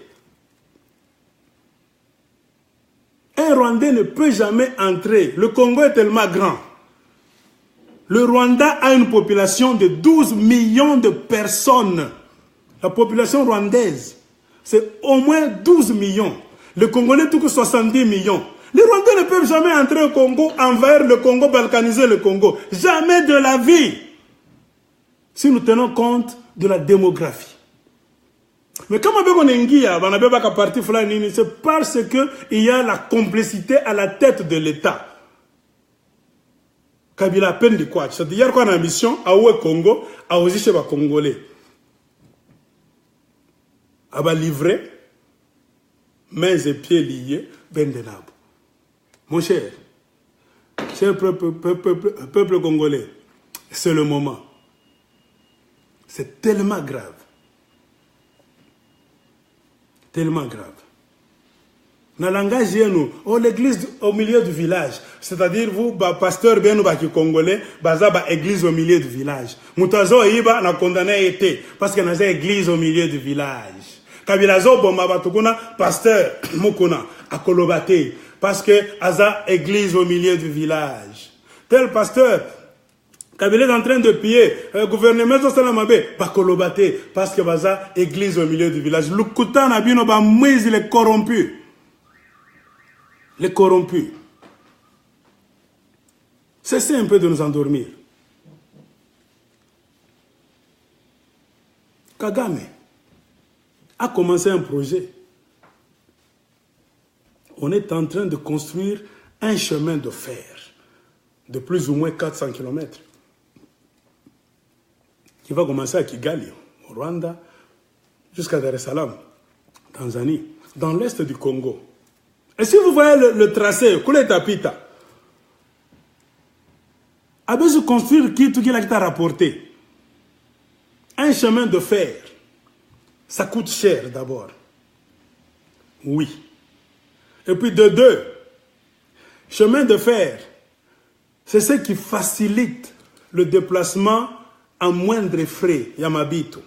Un Rwandais ne peut jamais entrer. Le Congo est tellement grand. Le Rwanda a une population de 12 millions de personnes. La population rwandaise, c'est au moins 12 millions. Le Congolais, tout que 70 millions. Les Rwandais ne peuvent jamais entrer au Congo, envers le Congo, balkaniser le Congo. Jamais de la vie. Si nous tenons compte de la démographie. Mais comme on est parti, c'est parce qu'il y a la complicité à la tête de l'État. Kabila a peine de quoi? C'est-à-dire qu'on a une mission à Oué Congo, à Ozi chez les Congolais. À va livrer, mains et pieds liés, ben de nab. Mon cher peuple congolais, c'est le moment. C'est tellement grave. Tellement grave. Dans le langage, nous, l'église au milieu du village. C'est-à-dire, vous, pasteur, bien, nous, congolais, église au milieu du village. Moutazo, Iba, n'a condamné été, parce qu'il y a une église au milieu du village. Kabilazo, Bomba, pasteur, Mokona, à Kolobate, parce que, Aza, église au milieu du village. Tel pasteur, Kabila est en train de piller, gouvernement de Salamabé, Bakolobate, parce que Baza, église au milieu du village. Lukuta Nabino, Mouise, il est corrompu. Les corrompus. Cessez un peu de nous endormir. Kagame a commencé un projet. On est en train de construire un chemin de fer de plus ou moins 400 km qui va commencer à Kigali, au Rwanda, jusqu'à Dar es Salaam, Tanzanie, dans l'est du Congo. Et si vous voyez le tracé, Kouletapita, a besoin de construire qui t'a rapporté. Un chemin de fer, ça coûte cher d'abord. Oui. Et puis de deux, chemin de fer, c'est ce qui facilite le déplacement à moindre frais, Yamabito.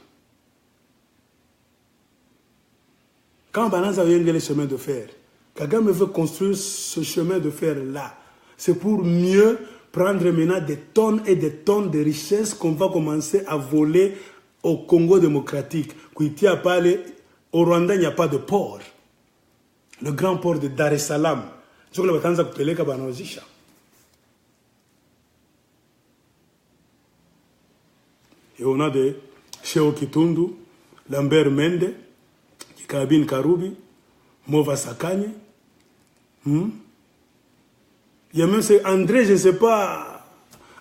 Quand Bananza a les chemins de fer, Kagame veut construire ce chemin de fer-là. C'est pour mieux prendre maintenant des tonnes et des tonnes de richesses qu'on va commencer à voler au Congo démocratique. Au Rwanda, il n'y a pas de port. Le grand port de Dar es Salaam. Et on a des Cheo Kitundu, Lambert Mende, Kabin Karoubi, Mova Sakanye. Il y a même André, je ne sais pas,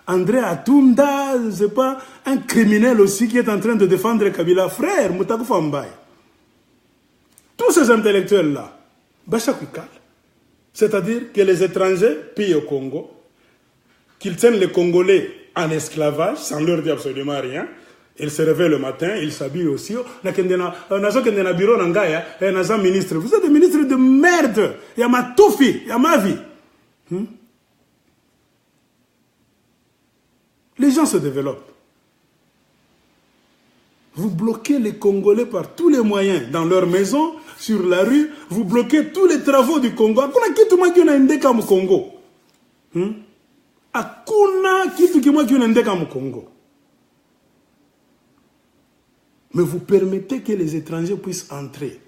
André Atunda, je ne sais pas, un criminel aussi qui est en train de défendre Kabila, frère, Moutakou Fambaye. Tous ces intellectuels-là, Bachakouikal, c'est-à-dire que les étrangers pillent au Congo, qu'ils tiennent les Congolais en esclavage, sans leur dire absolument rien. Ils se réveillent le matin, ils s'habillent aussi. Vous êtes des ministres de merde. Il y a ma toufi, il y a ma vie. Les gens se développent. Vous bloquez les Congolais par tous les moyens, dans leur maison, sur la rue. Vous bloquez tous les travaux du Congo. Akuna kitu mwa ndeka mu Congo. Akuna kitu mwa ndeka mu Congo. Mais vous permettez que les étrangers puissent entrer,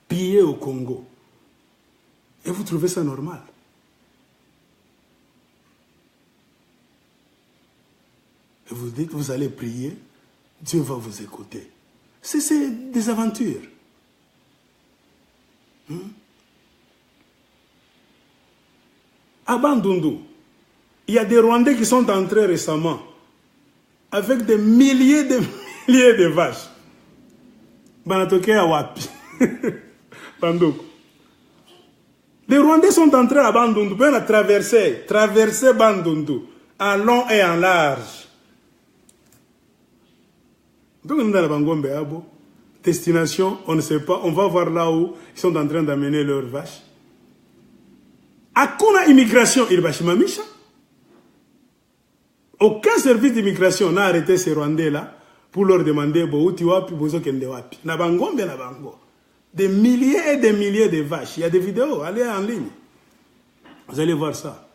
piller au Congo. Et vous trouvez ça normal? Et vous dites, vous allez prier, Dieu va vous écouter. C'est des aventures. À Bandundu, il y a des Rwandais qui sont entrés récemment avec des milliers de vaches. Banatoke à Wapi. Bandundu. Les Rwandais sont entrés à Bandundu, bien à traverser Bandundu, en long et en large. Donc, nous sommes dans la Bangombe, destination, on ne sait pas, on va voir là où ils sont en train d'amener leurs vaches. Akuna immigration, il va chez Mamisha. Aucun service d'immigration n'a arrêté ces Rwandais-là pour leur demander des milliers et des milliers de vaches. Il y a des vidéos, allez en ligne. Vous allez voir ça.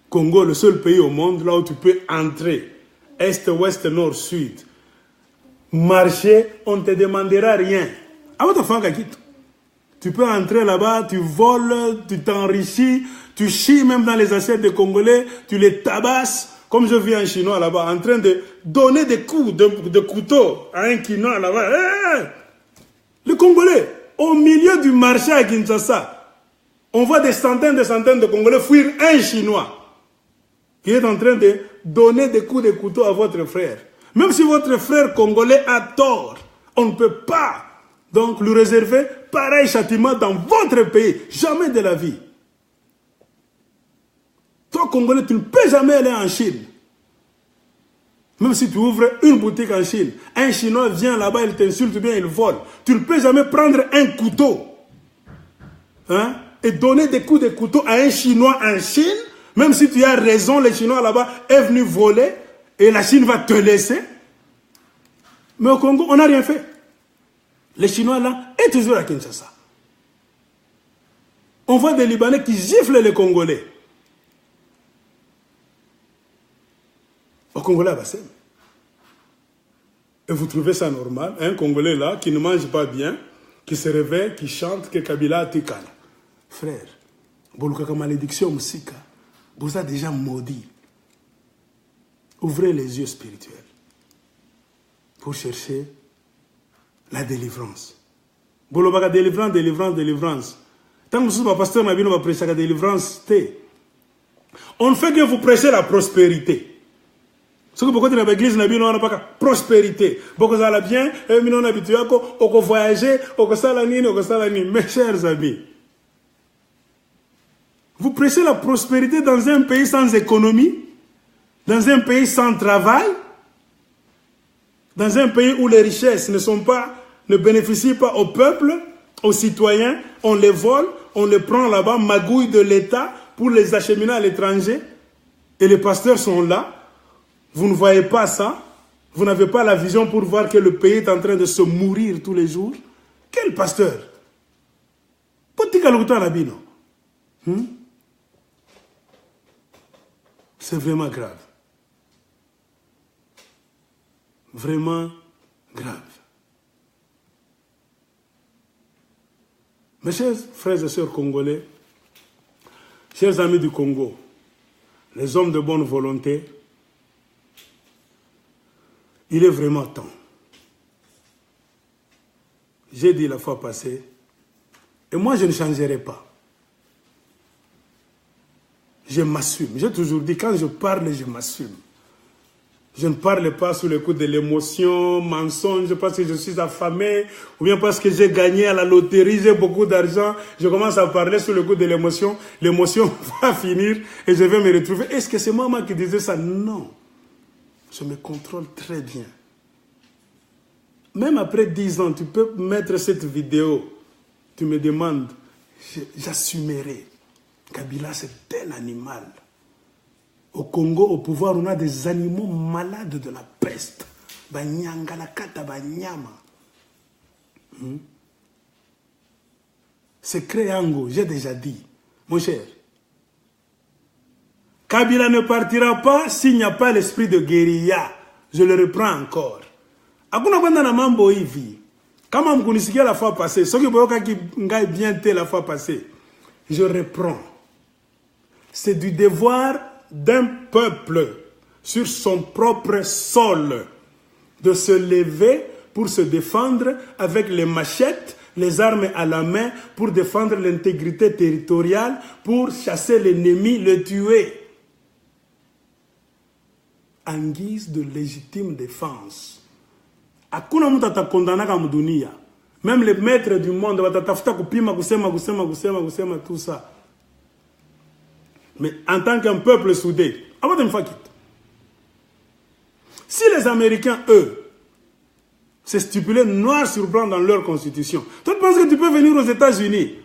Congo, le seul pays au monde là où tu peux entrer, est, ouest, nord, sud, marcher, on ne te demandera rien. Tu peux entrer là-bas, tu voles, tu t'enrichis, tu chies même dans les assiettes des Congolais, tu les tabasses. Comme je vis un Chinois là-bas, en train de donner des coups de couteau à un Chinois là-bas. Hey! Le Congolais, au milieu du marché à Kinshasa, on voit des centaines de Congolais fuir un Chinois qui est en train de donner des coups de couteau à votre frère. Même si votre frère congolais a tort, on ne peut pas donc lui réserver pareil châtiment dans votre pays. Jamais de la vie. Toi, Congolais, tu ne peux jamais aller en Chine. Même si tu ouvres une boutique en Chine, un Chinois vient là-bas, il t'insulte ou bien il vole. Tu ne peux jamais prendre un couteau et donner des coups de couteau à un Chinois en Chine. Même si tu as raison, le Chinois là-bas est venu voler et la Chine va te laisser. Mais au Congo, on n'a rien fait. Les Chinois là est toujours à Kinshasa. On voit des Libanais qui giflent les Congolais. Au Congolais, et vous trouvez ça normal, un Congolais là, qui ne mange pas bien, qui se réveille, qui chante, que Kabila a tikal. Frère, Bolukaka malédiction musika, vous a déjà maudit. Ouvrez les yeux spirituels pour chercher la délivrance. Bolobaka délivrance. Tant que vous pasteur Nabino va prêcher la délivrance, on ne fait que vous prêcher la prospérité. Ce que beaucoup de l'église n'a pas prospérité. Beaucoup ça la bien, mais non habitué à voyager, mes chers amis. Vous prêchez la prospérité dans un pays sans économie, dans un pays sans travail, dans un pays où les richesses ne bénéficient pas au peuple, aux citoyens, on les vole, on les prend là-bas, magouille de l'État pour les acheminer à l'étranger. Et les pasteurs sont là. Vous ne voyez pas ça. Vous n'avez pas la vision pour voir que le pays est en train de se mourir tous les jours. Quel pasteur? C'est vraiment grave. Vraiment grave. Mes chers frères et sœurs congolais, chers amis du Congo, les hommes de bonne volonté, il est vraiment temps. J'ai dit la fois passée, et moi je ne changerai pas. Je m'assume. J'ai toujours dit, quand je parle, je m'assume. Je ne parle pas sous le coup de l'émotion, mensonge, parce que je suis affamé, ou bien parce que j'ai gagné à la loterie, j'ai beaucoup d'argent. Je commence à parler sous le coup de l'émotion. L'émotion va finir et je vais me retrouver. Est-ce que c'est moi qui disais ça? Non. Je me contrôle très bien. Même après 10 ans, tu peux mettre cette vidéo. Tu me demandes, j'assumerai. Kabila, c'est un animal. Au Congo, au pouvoir, on a des animaux malades de la peste. Banyanga, la kata, banyama. C'est Créango, j'ai déjà dit. Mon cher, Kabila ne partira pas s'il n'y a pas l'esprit de guérilla. Je le reprends encore. Akuna kwenda na mambo hivi. Kama mkunisikia la fois passée, ce qui boyoka qui ngai bien té la fois passée, je reprends. C'est du devoir d'un peuple sur son propre sol de se lever pour se défendre avec les machettes, les armes à la main, pour défendre l'intégrité territoriale, pour chasser l'ennemi, le tuer. En guise de légitime défense. Hakuna mtu atakondanaka mdunia. Même les maîtres du monde watatafuta kupima kusema tout ça. Mais en tant qu'un peuple soudé, si les Américains, eux, c'est stipulé noir sur blanc dans leur constitution, toi tu penses que tu peux venir aux États-Unis,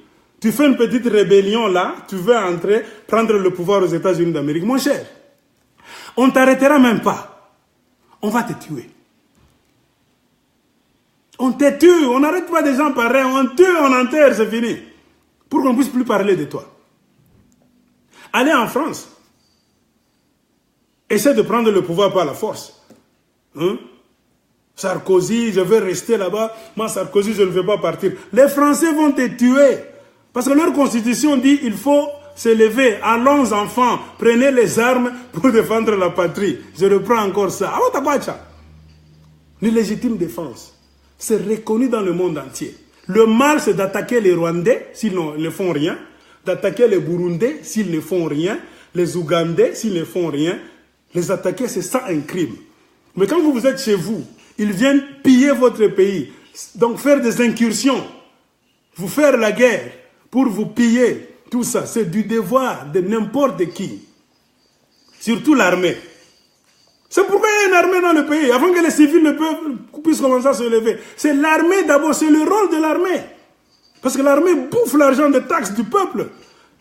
tu fais une petite rébellion là, tu veux entrer, prendre le pouvoir aux États-Unis d'Amérique, mon cher, on ne t'arrêtera même pas, on va te tuer. On te tue, on n'arrête pas des gens pareils, on tue, on enterre, c'est fini. Pour qu'on ne puisse plus parler de toi. Allez en France. Essaie de prendre le pouvoir par la force. Sarkozy, je veux rester là-bas. Moi, Sarkozy, je ne veux pas partir. Les Français vont te tuer. Parce que leur constitution dit il faut se lever. Allons enfants, prenez les armes pour défendre la patrie. Je reprends encore ça. L'illégitime défense. C'est reconnu dans le monde entier. Le mal, c'est d'attaquer les Rwandais s'ils ne font rien, d'attaquer les Burundais s'ils ne font rien, les Ougandais s'ils ne font rien. Les attaquer, c'est ça un crime. Mais quand vous êtes chez vous, ils viennent piller votre pays, donc faire des incursions, vous faire la guerre pour vous piller. Tout ça, c'est du devoir de n'importe qui. Surtout l'armée. C'est pourquoi il y a une armée dans le pays, avant que les civils ne puissent commencer à se lever. C'est l'armée d'abord, c'est le rôle de l'armée. Parce que l'armée bouffe l'argent des taxes du peuple.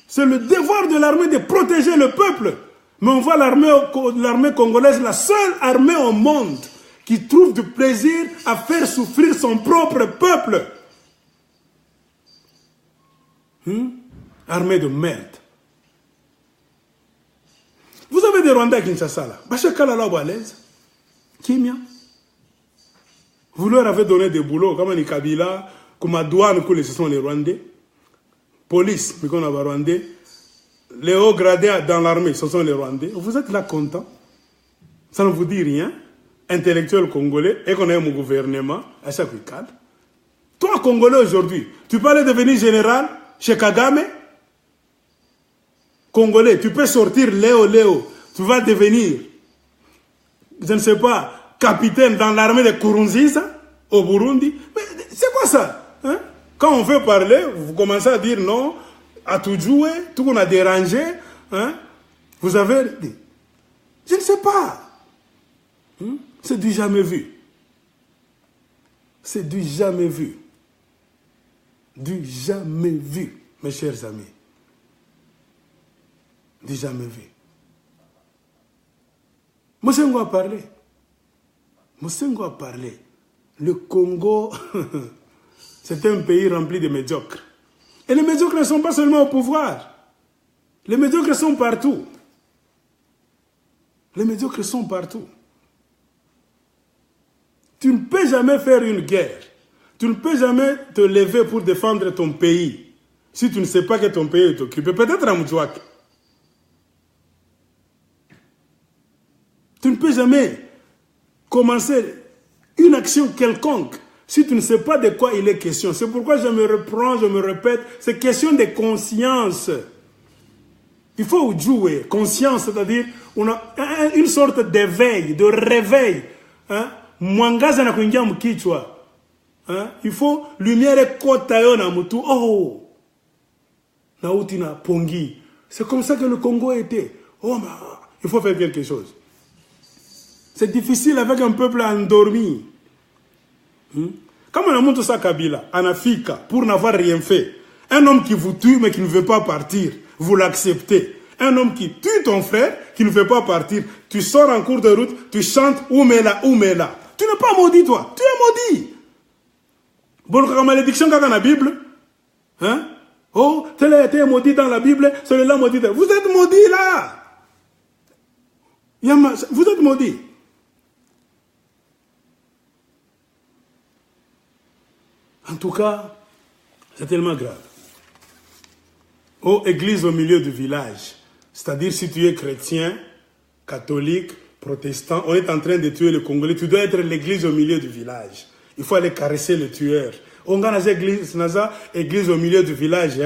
C'est le devoir de l'armée de protéger le peuple. Mais on voit l'armée congolaise, la seule armée au monde qui trouve du plaisir à faire souffrir son propre peuple. Armée de merde. Vous avez des Rwandais à Kinshasa là. Vous leur avez donné des boulots, comme les Kabila, comme à douane, ce sont les Rwandais. Police, mais qu'on a Rwandais. Les hauts gradés dans l'armée, ce sont les Rwandais. Vous êtes là contents. Ça ne vous dit rien. Intellectuel congolais, et qu'on a un gouvernement, à chaque cadre. Toi, Congolais aujourd'hui, tu peux aller devenir général chez Kagame. Congolais, tu peux sortir Léo, tu vas devenir, je ne sais pas, capitaine dans l'armée de Kurunziza au Burundi. Mais c'est quoi ça? Quand on veut parler, vous commencez à dire non, à tout jouer, tout qu'on a dérangé. Vous avez dit, je ne sais pas. C'est du jamais vu. C'est du jamais vu. Du jamais vu, mes chers amis. Du jamais vu. Mosengo a parlé. Mosengo a parlé. Le Congo, c'est un pays rempli de médiocres. Et les médiocres ne sont pas seulement au pouvoir. Les médiocres sont partout. Les médiocres sont partout. Tu ne peux jamais faire une guerre. Tu ne peux jamais te lever pour défendre ton pays si tu ne sais pas que ton pays est occupé. Peut-être à Moudjouak. Tu ne peux jamais commencer une action quelconque si tu ne sais pas de quoi il est question. C'est pourquoi je me reprends, je me répète, c'est question de conscience. Il faut jouer conscience, c'est-à-dire on a une sorte d'éveil, de réveil. Mwangaza na kuingia mkichwa. Il faut lumière kotayo na mutu. Oh, na uti na pongi. C'est comme ça que le Congo était. Oh, il faut faire quelque chose. C'est difficile avec un peuple endormi. Comme on a montré ça Kabila, en Afrique, pour n'avoir rien fait. Un homme qui vous tue mais qui ne veut pas partir, vous l'acceptez. Un homme qui tue ton frère, qui ne veut pas partir, tu sors en cours de route, tu chantes Oumela, Oumela. Tu n'es pas maudit, toi. Tu es maudit. Bon, la malédiction dans la Bible. Hein? Oh, tel a été maudit dans la Bible, celui-là maudit. Vous êtes maudit là. Vous êtes maudit. En tout cas, c'est tellement grave. Oh, église au milieu du village. C'est-à-dire, si tu es chrétien, catholique, protestant, on est en train de tuer le Congolais, tu dois être l'église au milieu du village. Il faut aller caresser le tueur. On a église au milieu du village.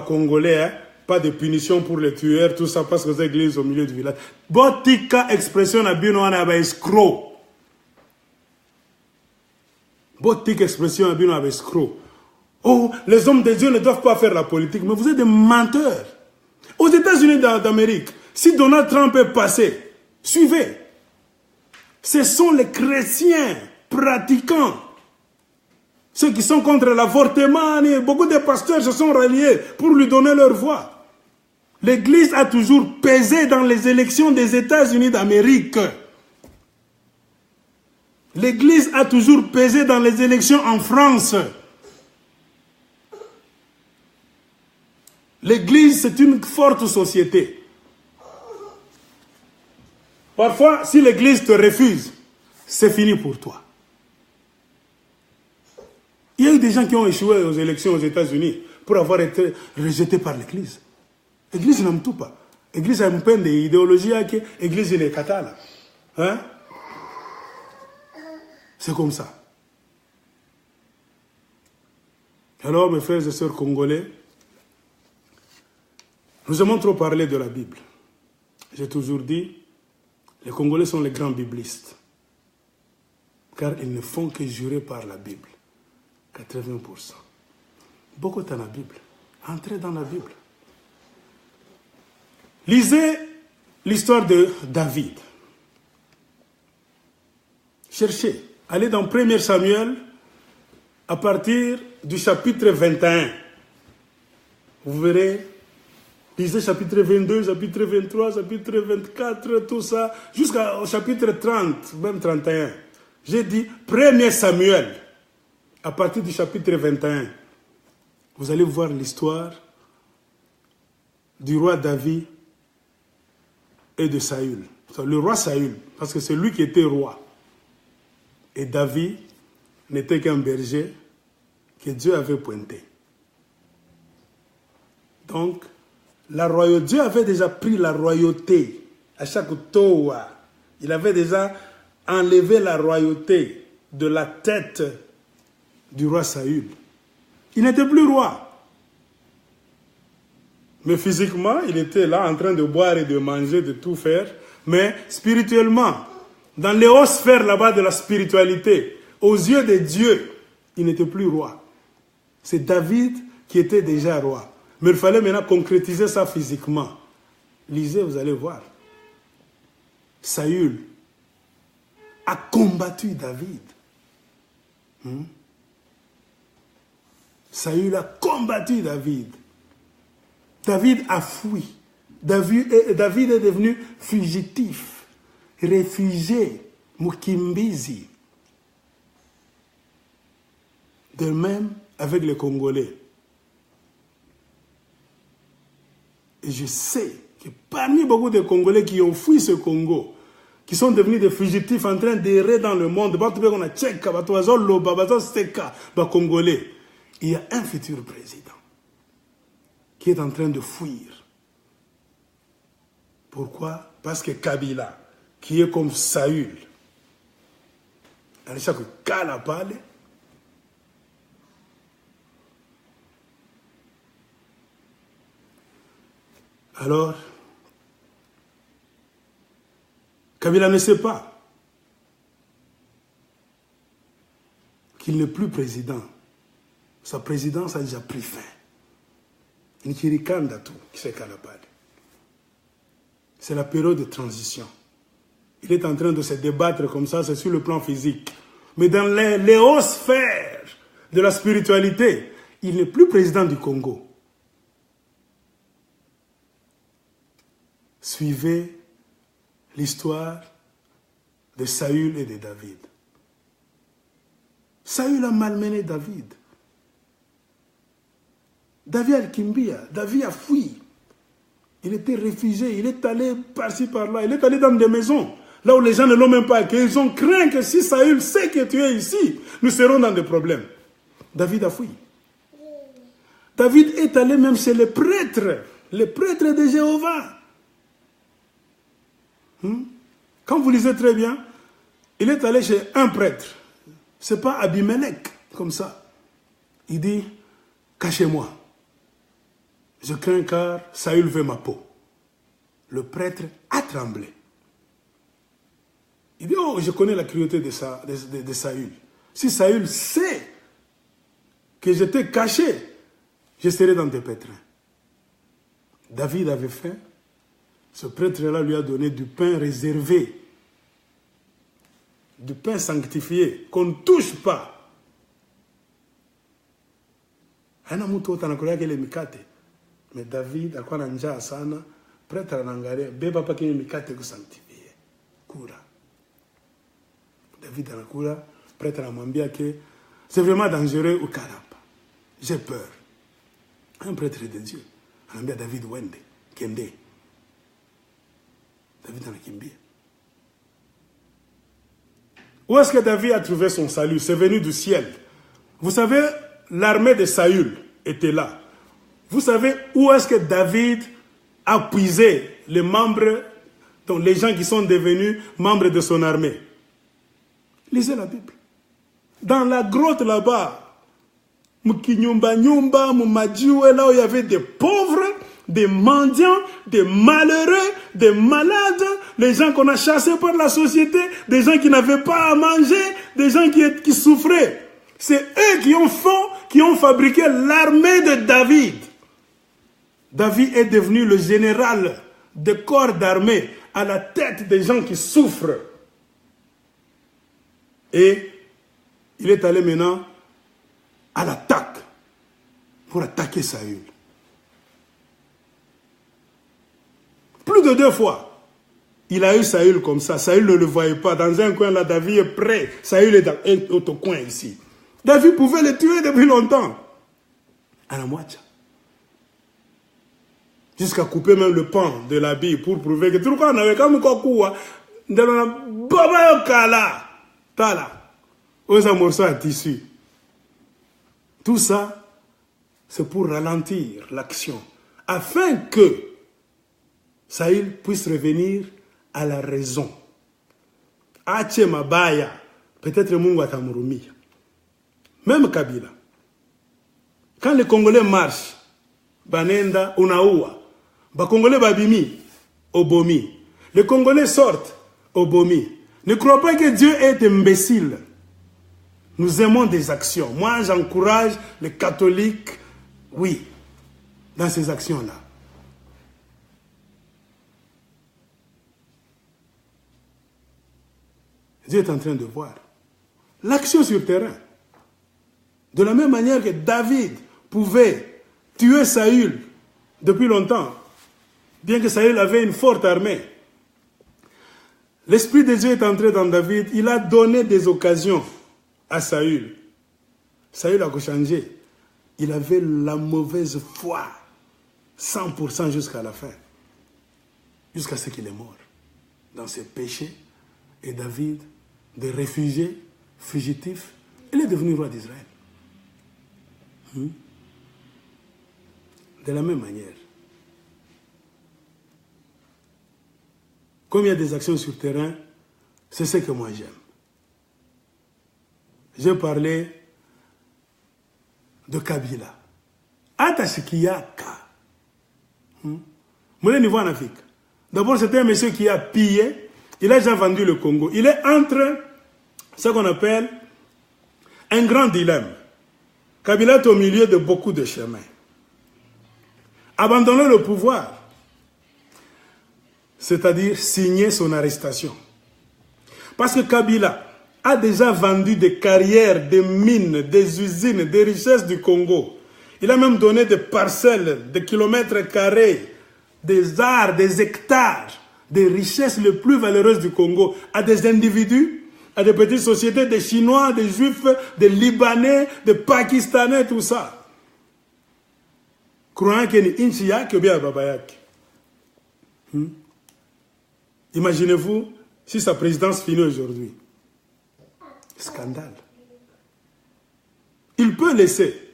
Congolais, pas de punition pour les tueurs, tout ça parce que c'est l'église au milieu du village. Botika expression na bino wana ba escroc. Botika expression na bino wana ba escroc. Oh, les hommes de Dieu ne doivent pas faire la politique, mais vous êtes des menteurs. Aux États-Unis d'Amérique, si Donald Trump est passé, suivez. Ce sont les chrétiens pratiquants. Ceux qui sont contre l'avortement, beaucoup de pasteurs se sont ralliés pour lui donner leur voix. L'Église a toujours pesé dans les élections des États-Unis d'Amérique. L'Église a toujours pesé dans les élections en France. L'Église, c'est une forte société. Parfois, si l'Église te refuse, c'est fini pour toi. Il y a eu des gens qui ont échoué aux élections aux États-Unis pour avoir été rejetés par l'Église. L'Église n'aime tout pas. L'Église a une peine d'idéologie, l'Église est catala. Hein? C'est comme ça. Alors, mes frères et sœurs congolais, nous aimons trop parler de la Bible. J'ai toujours dit, les Congolais sont les grands biblistes. Car ils ne font que jurer par la Bible. 80%. Beaucoup dans la Bible. Entrez dans la Bible. Lisez l'histoire de David. Cherchez. Allez dans 1 Samuel à partir du chapitre 21. Vous verrez. Lisez chapitre 22, chapitre 23, chapitre 24, tout ça, jusqu'au chapitre 30, même 31. J'ai dit 1 Samuel, à partir du chapitre 21. Vous allez voir l'histoire du roi David et de Saül. Le roi Saül, parce que c'est lui qui était roi. Et David n'était qu'un berger que Dieu avait pointé. Donc, la royauté, Dieu avait déjà pris la royauté à chaque toa. Il avait déjà enlevé la royauté de la tête du roi Saül. Il n'était plus roi. Mais physiquement, il était là en train de boire et de manger, de tout faire. Mais spirituellement, dans les hautes sphères là-bas de la spiritualité, aux yeux de Dieu, il n'était plus roi. C'est David qui était déjà roi. Mais il fallait maintenant concrétiser ça physiquement. Lisez, vous allez voir. Saül a combattu David. Saül a combattu David. David a fui. David est devenu fugitif, réfugié, mukimbizi. De même avec les Congolais. Et je sais que parmi beaucoup de Congolais qui ont fui ce Congo, qui sont devenus des fugitifs en train d'errer dans le monde, Congolais, il y a un futur président qui est en train de fuir. Pourquoi? Parce que Kabila, qui est comme Saül, alors, Kabila ne sait pas qu'il n'est plus président. Sa présidence a déjà pris fin. C'est la période de transition. Il est en train de se débattre comme ça, c'est sur le plan physique. Mais dans les hautes sphères de la spiritualité, il n'est plus président du Congo. Suivez l'histoire de Saül et de David. Saül a malmené David. David a kimbia, David a fui. Il était réfugié, il est allé par-ci par-là, il est allé dans des maisons, là où les gens ne l'ont même pas accueilli. Ils ont craint que si Saül sait que tu es ici, nous serons dans des problèmes. David a fui. David est allé même chez les prêtres de Jéhovah. Quand vous lisez très bien, il est allé chez un prêtre. Ce n'est pas Abimelech, comme ça. Il dit, cachez-moi. Je crains car Saül veut ma peau. Le prêtre a tremblé. Il dit, oh, je connais la cruauté de Saül. Si Saül sait que j'étais caché, je serai dans tes pétrins. David avait faim. Ce prêtre-là lui a donné du pain réservé, du pain sanctifié, qu'on ne touche pas. Mais David, à quoi n'anja sana, prêtre à l'angare, beba pas qu'il mikate que sanctifié. Kura. David à la kura, prêtre à m'ambia que c'est vraiment dangereux au Karapa. J'ai peur. Un prêtre de Dieu. On a David Wende, Kende. David en a Kimbi. Où est-ce que David a trouvé son salut? C'est venu du ciel. Vous savez, l'armée de Saül était là. Vous savez où est-ce que David a puisé les membres, donc les gens qui sont devenus membres de son armée? Lisez la Bible. Dans la grotte là-bas, là où il y avait des pauvres, des mendiants, des malheureux, des malades, les gens qu'on a chassés par la société, des gens qui n'avaient pas à manger, des gens qui souffraient. C'est eux qui ont fabriqué l'armée de David. David est devenu le général des corps d'armée à la tête des gens qui souffrent. Et il est allé maintenant à l'attaque pour attaquer Saül. Plus de 2 fois, il a eu Saül comme ça. Saül ne le voyait pas. Dans un coin là, David est prêt. Saül est au coin ici. David pouvait le tuer depuis longtemps. À la moitié. Jusqu'à couper même le pan de l'habit pour prouver que tout le monde avait comme quoi Baba Kala. Tala. Aux morceaux à tissu. Tout ça, c'est pour ralentir l'action. Afin que Saül puisse revenir à la raison. Ache Mabaya, peut-être Mungu atamurumia. Même Kabila. Quand les Congolais marchent, Banenda, Unaoua, les Congolais babimi, Obomi. Les Congolais sortent, Obomi. Ne crois pas que Dieu est imbécile. Nous aimons des actions. Moi, j'encourage les catholiques, oui, dans ces actions-là. Dieu est en train de voir l'action sur le terrain. De la même manière que David pouvait tuer Saül depuis longtemps, bien que Saül avait une forte armée. L'Esprit de Dieu est entré dans David, il a donné des occasions à Saül. Saül a changé. Il avait la mauvaise foi, 100% jusqu'à la fin, jusqu'à ce qu'il est mort dans ses péchés. Et David, de réfugié, fugitif, il est devenu roi d'Israël. De la même manière, comme il y a des actions sur terrain, c'est ce que moi j'aime. J'ai parlé de Kabila. Atashikiyaka. Mon niveau en Afrique. D'abord, c'était un monsieur qui a pillé. Il a déjà vendu le Congo. Il est entre ce qu'on appelle un grand dilemme. Kabila est au milieu de beaucoup de chemins. Abandonner le pouvoir, c'est-à-dire signer son arrestation. Parce que Kabila a déjà vendu des carrières, des mines, des usines, des richesses du Congo. Il a même donné des parcelles, des kilomètres carrés, des arts, des hectares, des richesses les plus valeureuses du Congo à des individus, à des petites sociétés, des Chinois, des Juifs, des Libanais, des Pakistanais, tout ça. Croyant qu'il y a une Inchiyak ou bien Babayak. Imaginez-vous si sa présidence finit aujourd'hui. Scandale. Il peut laisser,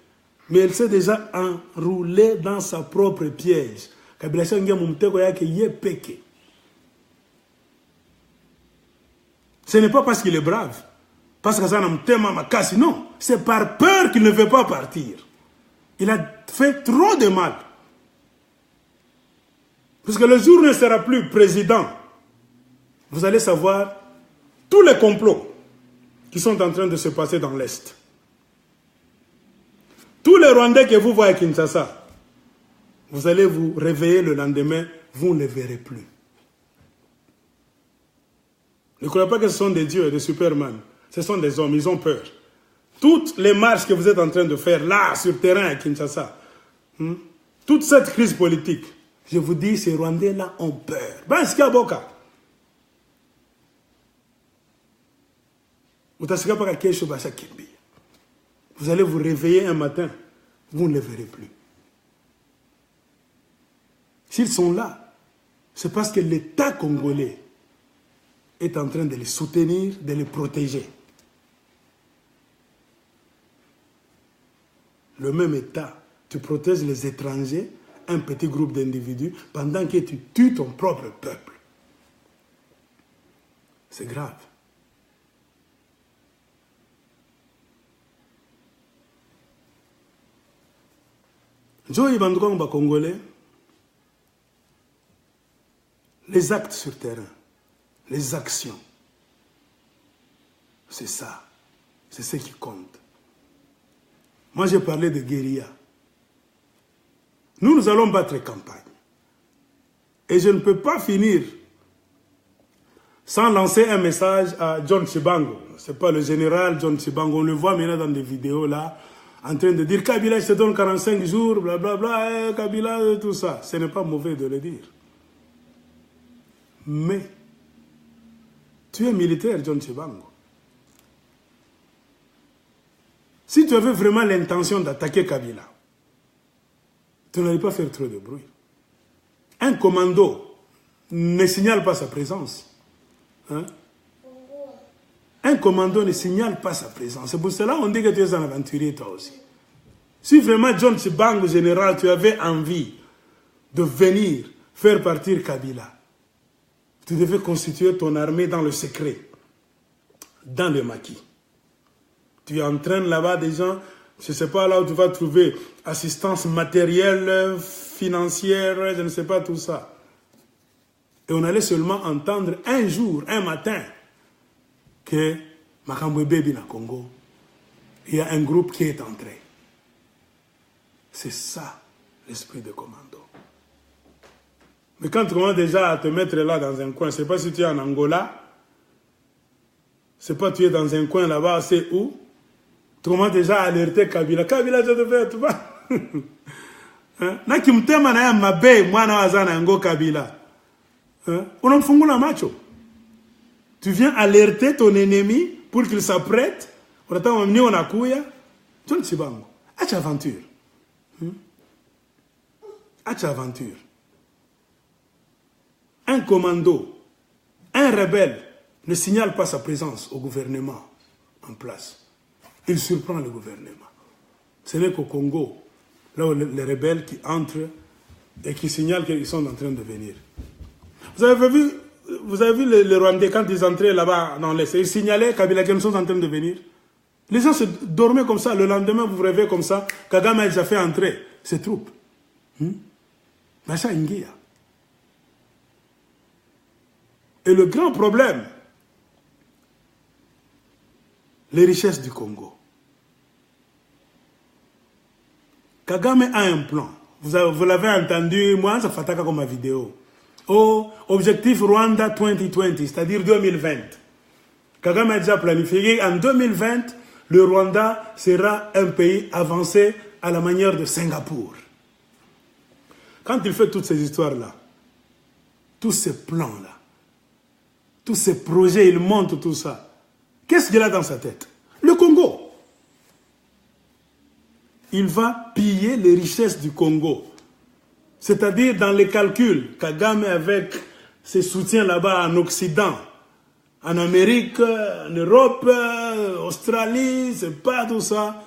mais elle s'est déjà enroulée dans sa propre piège. Ce n'est pas parce qu'il est brave, parce que ça n'a pas cassé, non. C'est par peur qu'il ne veut pas partir. Il a fait trop de mal. Puisque le jour où il ne sera plus président, vous allez savoir tous les complots qui sont en train de se passer dans l'Est. Tous les Rwandais que vous voyez à Kinshasa, vous allez vous réveiller le lendemain, vous ne les verrez plus. Ne croyez pas que ce sont des dieux et des superman. Ce sont des hommes, ils ont peur. Toutes les marches que vous êtes en train de faire là, sur terrain à Kinshasa, toute cette crise politique, je vous dis, ces Rwandais-là ont peur. Vous allez vous réveiller un matin, vous ne les verrez plus. S'ils sont là, c'est parce que l'État congolais est en train de les soutenir, de les protéger. Le même État, tu protèges les étrangers, un petit groupe d'individus, pendant que tu tues ton propre peuple. C'est grave. Joe Ibandouamba congolais, les actes sur terrain, les actions, c'est ça, c'est ce qui compte. Moi j'ai parlé de guérilla. Nous allons battre campagne. Et je ne peux pas finir sans lancer un message à John Chibango. Ce n'est pas le général John Chibango, on le voit maintenant dans des vidéos là, en train de dire Kabila, je te donne 45 jours, blablabla, Kabila, tout ça. Ce n'est pas mauvais de le dire. Mais, tu es militaire, John Chibango. Si tu avais vraiment l'intention d'attaquer Kabila, tu n'allais pas faire trop de bruit. Un commando ne signale pas sa présence. Hein? Un commando ne signale pas sa présence. C'est pour cela qu'on dit que tu es un aventurier toi aussi. Si vraiment John Chibango, général, tu avais envie de venir faire partir Kabila, tu devais constituer ton armée dans le secret, dans le maquis. Tu entraînes là-bas des gens, je ne sais pas là où tu vas trouver assistance matérielle, financière, je ne sais pas tout ça. Et on allait seulement entendre un jour, un matin, que Makambwe Baby na Congo, il y a un groupe qui est entré. C'est ça l'esprit de commando. Mais quand tu commences déjà à te mettre là dans un coin, c'est pas si tu es en Angola, c'est pas tu es dans un coin là-bas, c'est où? Tu commences déjà à alerter Kabila. Kabila, je te fais, tu vois. Na kimtema na ya mabe mwana wazana ngo Kabila. Unamfungula macho. Tu viens alerter ton ennemi pour qu'il s'apprête. On attend un on a couille. Tu ne sais pas. Acha aventure. Acha aventure. Un commando, un rebelle ne signale pas sa présence au gouvernement en place. Il surprend le gouvernement. Ce n'est qu'au Congo, là où les rebelles qui entrent et qui signalent qu'ils sont en train de venir. Vous avez vu les Rwandais quand ils entraient là-bas dans l'Est, ils signalaient Kabila qu'ils sont en train de venir. Les gens se dormaient comme ça, le lendemain vous vous réveillez comme ça, Kagame a déjà fait entrer ses troupes. Macha Ingia. Et le grand problème, les richesses du Congo. Kagame a un plan. Vous l'avez entendu, moi, ça fait comme ma vidéo. Oh, objectif Rwanda 2020, c'est-à-dire 2020. Kagame a déjà planifié. En 2020, le Rwanda sera un pays avancé à la manière de Singapour. Quand il fait toutes ces histoires-là, tous ces plans-là, tous ces projets, il monte tout ça. Qu'est-ce qu'il a dans sa tête? Le Congo. Il va piller les richesses du Congo. C'est-à-dire dans les calculs, Kagame avec ses soutiens là-bas en Occident, en Amérique, en Europe, Australie, c'est pas tout ça.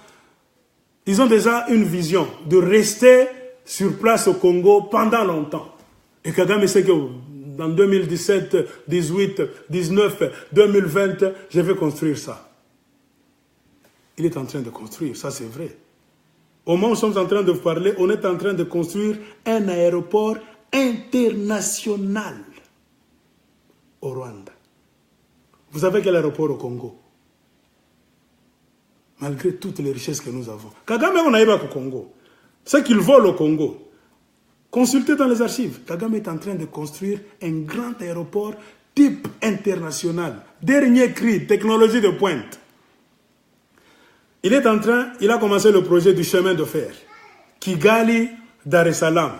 Ils ont déjà une vision de rester sur place au Congo pendant longtemps. Et Kagame sait que dans 2017, 18, 19, 2020, je vais construire ça. Il est en train de construire, ça c'est vrai. Au moment où nous sommes en train de vous parler, on est en train de construire un aéroport international au Rwanda. Vous avez quel aéroport au Congo? Malgré toutes les richesses que nous avons. Kagame, on a au Congo. Ce qu'il vole au Congo. Consultez dans les archives. Kagame est en train de construire un grand aéroport type international. Dernier cri, technologie de pointe. Il a commencé le projet du chemin de fer. Kigali, Dar es Salaam.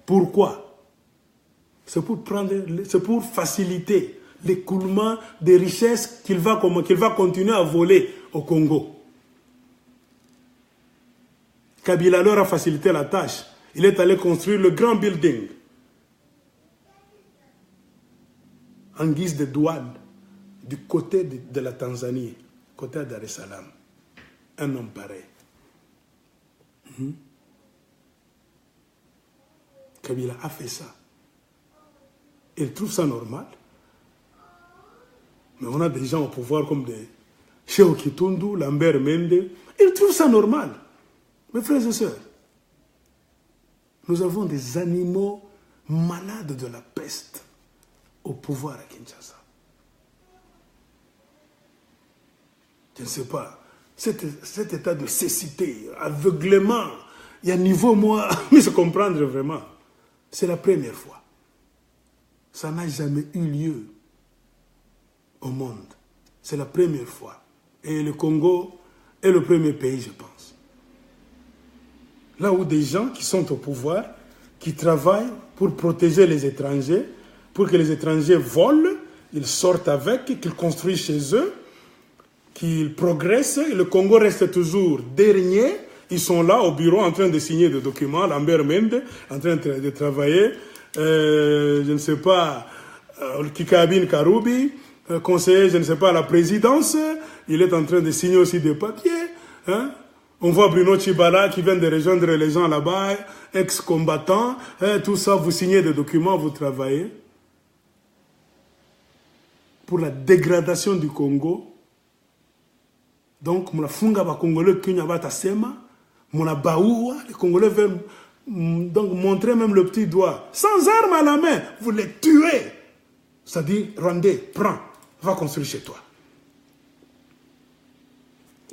Pourquoi? C'est pour faciliter l'écoulement des richesses qu'il va continuer à voler au Congo. Kabila leur a facilité la tâche. Il est allé construire le grand building en guise de douane du côté de la Tanzanie, côté de Dar es Salaam. Un homme pareil. Kabila a fait ça. Il trouve ça normal. Mais on a des gens au pouvoir comme des Cheikh Kitundu, Lambert Mende. Ils trouvent ça normal. Mes frères et sœurs, nous avons des animaux malades de la peste au pouvoir à Kinshasa. Je ne sais pas. Cet état de cécité, aveuglement, il y a un niveau, moi, mais se comprendre vraiment. C'est la première fois. Ça n'a jamais eu lieu au monde. C'est la première fois. Et le Congo est le premier pays, je pense. Là où des gens qui sont au pouvoir, qui travaillent pour protéger les étrangers, pour que les étrangers volent, ils sortent avec, qu'ils construisent chez eux, qu'ils progressent. Le Congo reste toujours dernier. Ils sont là au bureau en train de signer des documents. Lambert Mende en train de travailler. Je ne sais pas, Kikabine Karoubi, conseiller, je ne sais pas, à la présidence. Il est en train de signer aussi des papiers. Hein? On voit Bruno Tshibala qui vient de rejoindre les gens là-bas, ex-combattants. Tout ça, vous signez des documents, vous travaillez. Pour la dégradation du Congo. Donc, mon funga ba Congolais qui n'abata sema, mon baoua, les Congolais veulent donc montrer même le petit doigt, sans arme à la main, vous les tuez. C'est-à-dire, Rwandais, prends, va construire chez toi.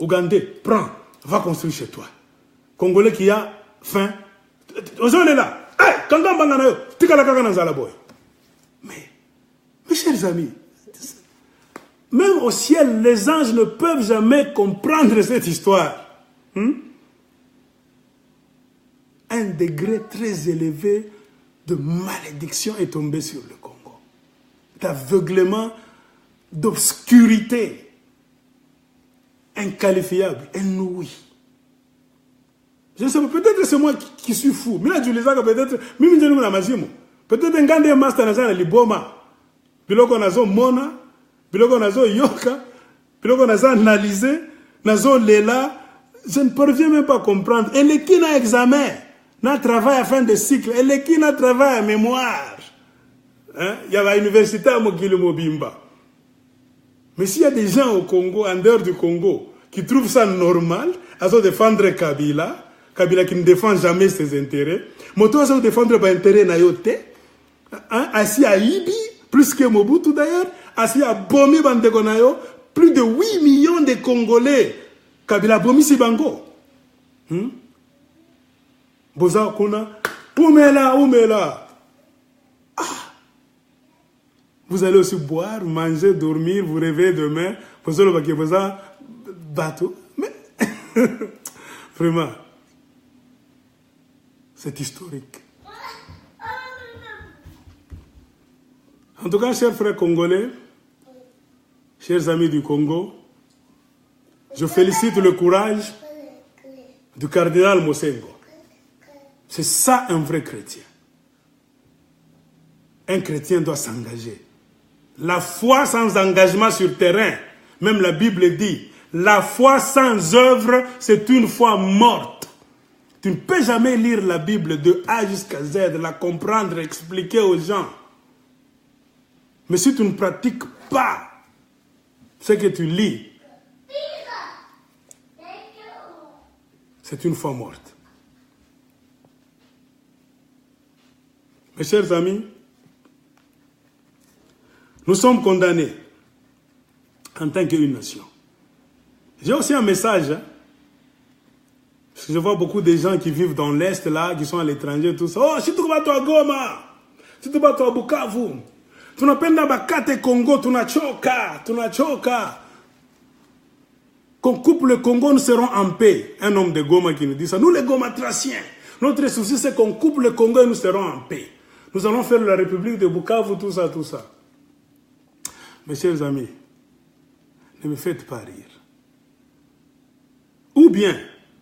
Ougandais, prends, va construire chez toi. Congolais qui a faim, on est là. Hey, Kangam Banganayo, Tikalaka Nazalaboy. Mais, mes chers amis, même au ciel, les anges ne peuvent jamais comprendre cette histoire. un degré très élevé de malédiction est tombé sur le Congo. D'aveuglement, d'obscurité inqualifiable, inouïe. Je ne sais pas, peut-être c'est moi qui suis fou. Mais là, je les ai peut-être, peut-être un gars master dans le Liboma. Biloko nazo mona, biloko nazo yoka, biloko nazo analysé, nazo lela. Je ne parviens même pas à comprendre. Et les qui n'a examen, n'a travail à fin de cycle, et les qui n'a travail à mémoire. Il y a l'université à Mogile Mobimba. Mais s'il y a des gens au Congo, en dehors du Congo, qui trouvent ça normal, à se défendre Kabila, Kabila qui ne défend jamais ses intérêts, Moto à se défendre ses intérêts nayote, assis à Ibi, plus que Mobutu d'ailleurs, assis à Bomi Bandegonayo, plus de 8 millions de Congolais. Kabila Bomi Sibango. Boza Kuna, Oumela. Vous allez aussi boire, manger, dormir, vous rêvez demain, vous allez vous bateau. Mais, vraiment, c'est historique. En tout cas, chers frères congolais, chers amis du Congo, je félicite le courage du cardinal Mosengo. C'est ça un vrai chrétien. Un chrétien doit s'engager. La foi sans engagement sur terrain, même la Bible dit, la foi sans œuvre, c'est une foi morte. Tu ne peux jamais lire la Bible de A jusqu'à Z, la comprendre, expliquer aux gens. Mais si tu ne pratiques pas ce que tu lis, c'est une foi morte. Mes chers amis, nous sommes condamnés en tant qu'une nation. J'ai aussi un message, parce que je vois beaucoup de gens qui vivent dans l'Est, là, qui sont à l'étranger, tout ça. Oh, si tu vas à Goma, si tu vas à Bukavu, tu n'as pas de Congo, tu n'as choka. Qu'on coupe le Congo, nous serons en paix. Un homme de Goma qui nous dit ça. Nous, les Gomatraciens, notre souci, c'est qu'on coupe le Congo et nous serons en paix. Nous allons faire la République de Bukavu, tout ça. Mes chers amis, ne me faites pas rire. Ou bien,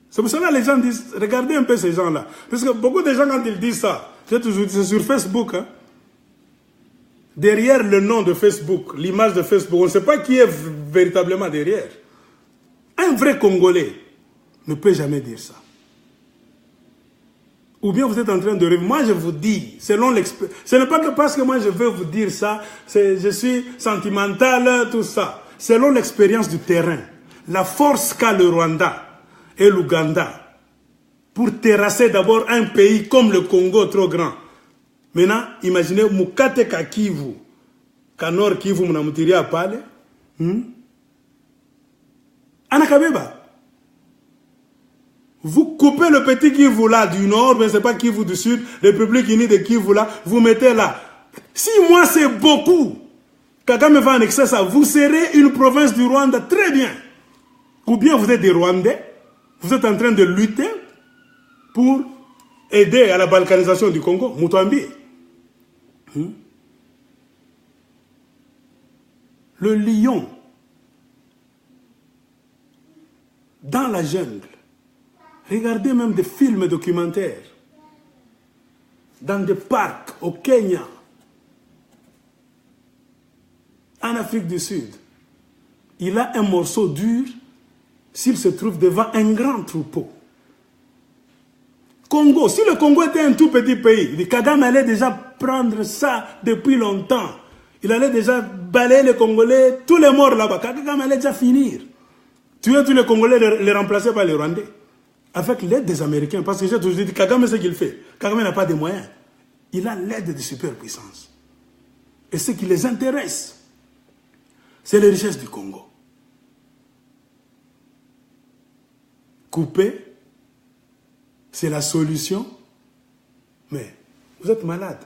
c'est pour cela que les gens disent, regardez un peu ces gens-là. Parce que beaucoup de gens, quand ils disent ça, c'est sur Facebook, hein, derrière le nom de Facebook, l'image de Facebook, on ne sait pas qui est véritablement derrière. Un vrai Congolais ne peut jamais dire ça. Ou bien vous êtes en train de rêver. Moi, je vous dis, selon l'expérience, ce n'est pas que parce que moi je veux vous dire ça, je suis sentimental, tout ça. Selon l'expérience du terrain, la force qu'a le Rwanda et l'Ouganda pour terrasser d'abord un pays comme le Congo trop grand. Maintenant, imaginez Mukate Kakivu, Kanor Kivu, Munamutiri à Pale. Anakabeba. Vous coupez le petit Kivu là du nord, mais ce n'est pas Kivu du sud, République unie de Kivu là, vous mettez là. 6 mois c'est beaucoup. Kagame va annexer ça. Vous serez une province du Rwanda très bien. Ou bien vous êtes des Rwandais, vous êtes en train de lutter pour aider à la balkanisation du Congo. Mutwambi. Le lion dans la jungle. Regardez même des films documentaires. Dans des parcs au Kenya, en Afrique du Sud. Il a un morceau dur s'il se trouve devant un grand troupeau. Congo, si le Congo était un tout petit pays, Kagame allait déjà prendre ça depuis longtemps. Il allait déjà balayer les Congolais, tous les morts là-bas. Kagame allait déjà finir. Tuer tous les Congolais, les remplacer par les Rwandais. Avec l'aide des Américains. Parce que j'ai toujours dit, Kagame, c'est ce qu'il fait. Kagame n'a pas de moyens. Il a l'aide des superpuissances. Et ce qui les intéresse, c'est les richesses du Congo. Couper, c'est la solution. Mais vous êtes malade.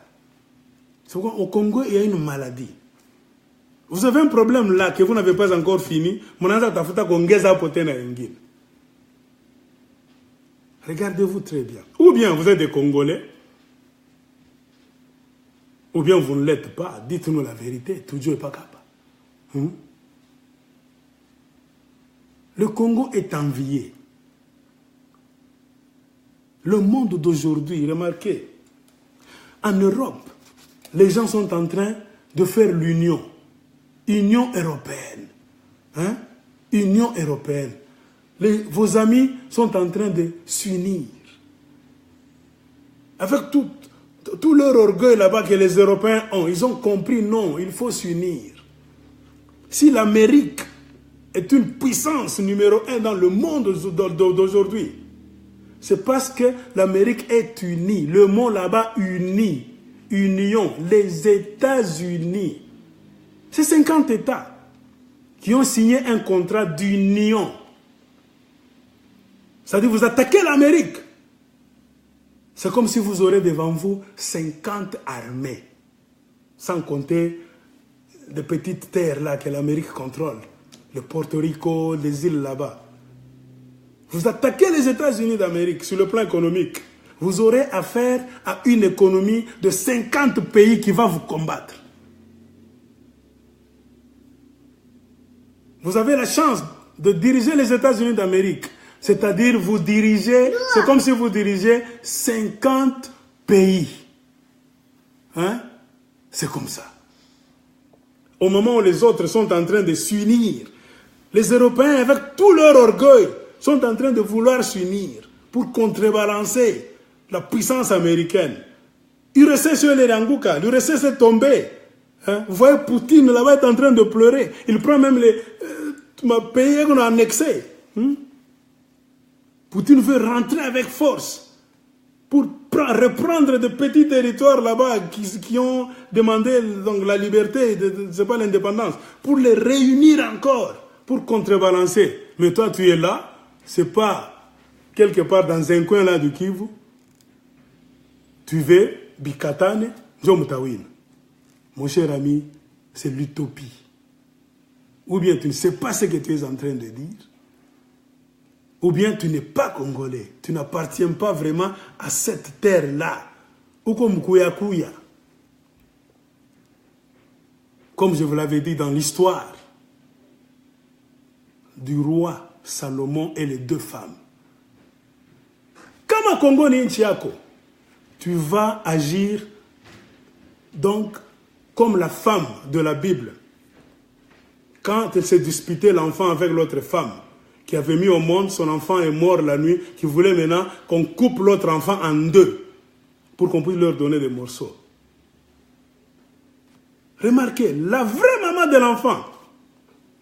C'est pourquoi au Congo, il y a une maladie. Vous avez un problème là que vous n'avez pas encore fini. Regardez-vous très bien. Ou bien vous êtes des Congolais, ou bien vous ne l'êtes pas. Dites-nous la vérité. Tout Dieu n'est pas capable. Le Congo est envié. Le monde d'aujourd'hui, remarquez, en Europe, les gens sont en train de faire l'union. Union européenne. Union européenne. Vos amis sont en train de s'unir. Avec tout leur orgueil là-bas que les Européens ont, ils ont compris, non, il faut s'unir. Si l'Amérique est une puissance numéro 1 dans le monde d'aujourd'hui, c'est parce que l'Amérique est unie. Le mot là-bas, uni, union, les États-Unis. C'est 50 États qui ont signé un contrat d'union. C'est-à-dire, vous attaquez l'Amérique. C'est comme si vous aurez devant vous 50 armées. Sans compter des petites terres là que l'Amérique contrôle. Le Porto Rico, les îles là-bas. Vous attaquez les États-Unis d'Amérique sur le plan économique. Vous aurez affaire à une économie de 50 pays qui va vous combattre. Vous avez la chance de diriger les États-Unis d'Amérique. C'est-à-dire, vous dirigez, c'est comme si vous dirigez 50 pays. C'est comme ça. Au moment où les autres sont en train de s'unir, les Européens, avec tout leur orgueil, sont en train de vouloir s'unir pour contrebalancer la puissance américaine. URSS l'URSS est tombé. Vous voyez, Poutine là-bas est en train de pleurer. Il prend même les pays qu'on a annexés. Poutine veut rentrer avec force pour reprendre de petits territoires là-bas qui ont demandé donc, la liberté, c'est pas l'indépendance, pour les réunir encore, pour contrebalancer. Mais toi, tu es là, c'est pas quelque part dans un coin là du Kivu. Tu veux Bikatane, Jomutawin. Mon cher ami, c'est l'utopie. Ou bien tu ne sais pas ce que tu es en train de dire, ou bien tu n'es pas congolais. Tu n'appartiens pas vraiment à cette terre-là. Ou comme Kouya. Comme je vous l'avais dit dans l'histoire du roi Salomon et les 2 femmes. Kama Congo ni nchi yako, tu vas agir donc comme la femme de la Bible. Quand elle s'est disputée l'enfant avec l'autre femme, qui avait mis au monde, son enfant est mort la nuit, qui voulait maintenant qu'on coupe l'autre enfant en 2 pour qu'on puisse leur donner des morceaux. Remarquez, la vraie maman de l'enfant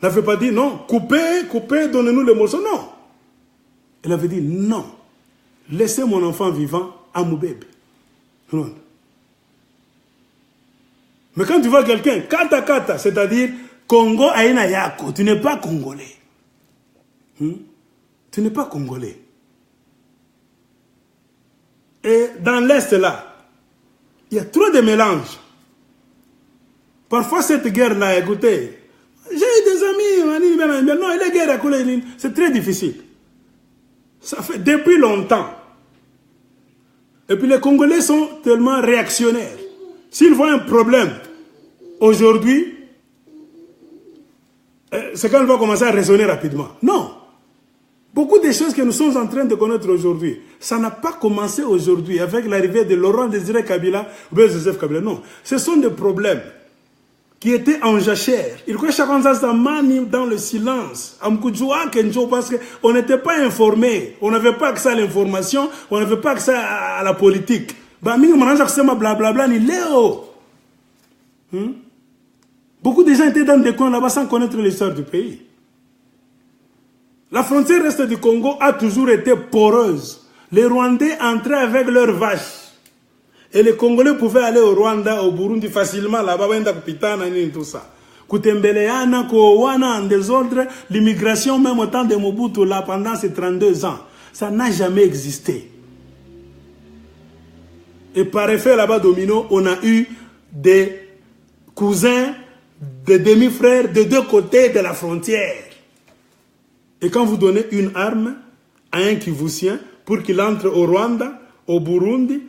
n'avait pas dit non, coupez, donnez-nous les morceaux, non. Elle avait dit non, laissez mon enfant vivant à mon bébé. Non. Mais quand tu vois quelqu'un, kata, c'est-à-dire Congo aina yako, tu n'es pas congolais. Tu n'es pas congolais. Et dans l'Est là, il y a trop de mélanges. Parfois cette guerre-là, écoutez, j'ai des amis, non, les guerres, c'est très difficile. Ça fait depuis longtemps. Et puis les Congolais sont tellement réactionnaires. S'ils voient un problème aujourd'hui, c'est quand on va commencer à raisonner rapidement. Non. Beaucoup de choses que nous sommes en train de connaître aujourd'hui, ça n'a pas commencé aujourd'hui avec l'arrivée de Laurent Désiré Kabila ou Joseph Kabila. Non. Ce sont des problèmes qui étaient en jachère. Il croit que chacun s'est mani dans le silence. Parce qu'on n'était pas informés. On n'avait pas accès à l'information. On n'avait pas accès à la politique. Beaucoup de gens étaient dans des coins là-bas sans connaître l'histoire du pays. La frontière est du Congo a toujours été poreuse. Les Rwandais entraient avec leurs vaches. Et les Congolais pouvaient aller au Rwanda, au Burundi facilement, là-bas, tout ça. Kutembeleana, Kowana, en désordre, l'immigration, même au temps de Mobutu, là, pendant ces 32 ans, ça n'a jamais existé. Et par effet, là-bas, domino, on a eu des cousins, des demi-frères de 2 côtés de la frontière. Et quand vous donnez une arme à un Kivusien, pour qu'il entre au Rwanda, au Burundi,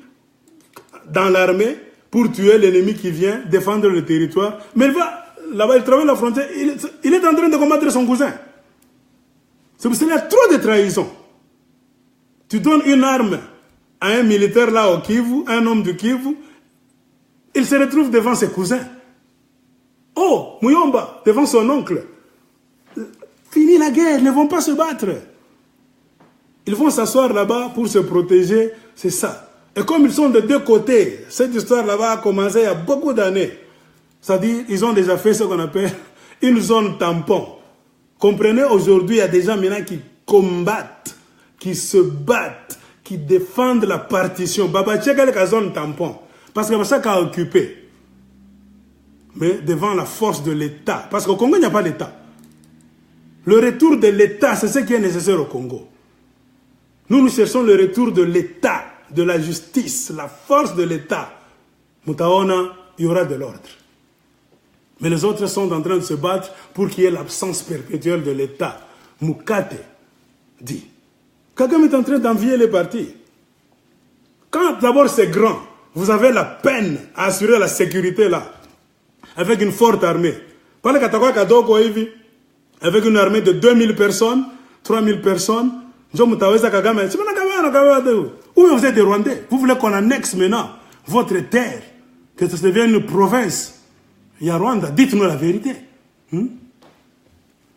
dans l'armée, pour tuer l'ennemi qui vient défendre le territoire. Mais il va là-bas, il traverse la frontière, il est en train de combattre son cousin. C'est parce qu'il y a trop de trahison. Tu donnes une arme à un militaire là au Kivu, un homme du Kivu, il se retrouve devant ses cousins. Oh, Muyomba, devant son oncle. Fini la guerre, ils ne vont pas se battre. Ils vont s'asseoir là-bas pour se protéger, c'est ça. Et comme ils sont de deux côtés, cette histoire là-bas a commencé il y a beaucoup d'années. C'est-à-dire, ils ont déjà fait ce qu'on appelle une zone tampon. Comprenez, aujourd'hui, il y a des gens maintenant qui combattent, qui se battent, qui défendent la partition. Baba Tchèque est la zone tampon. Parce que ça a occupé. Mais devant la force de l'État. Parce qu'au Congo, il n'y a pas d'État. Le retour de l'État, c'est ce qui est nécessaire au Congo. Nous cherchons le retour de l'État, de la justice, la force de l'État. Moutaona, il y aura de l'ordre. Mais les autres sont en train de se battre pour qu'il y ait l'absence perpétuelle de l'État. Mukate dit. Kagame est en train d'envier les partis. Quand d'abord c'est grand, vous avez la peine à assurer la sécurité là, avec une forte armée. Parle Katakwa Kadoko Evi, avec une armée de 2000 personnes, 3000 personnes, ou bien vous êtes des Rwandais, vous voulez qu'on annexe maintenant votre terre, que ça devienne une province. Il y a Rwanda, dites-nous la vérité.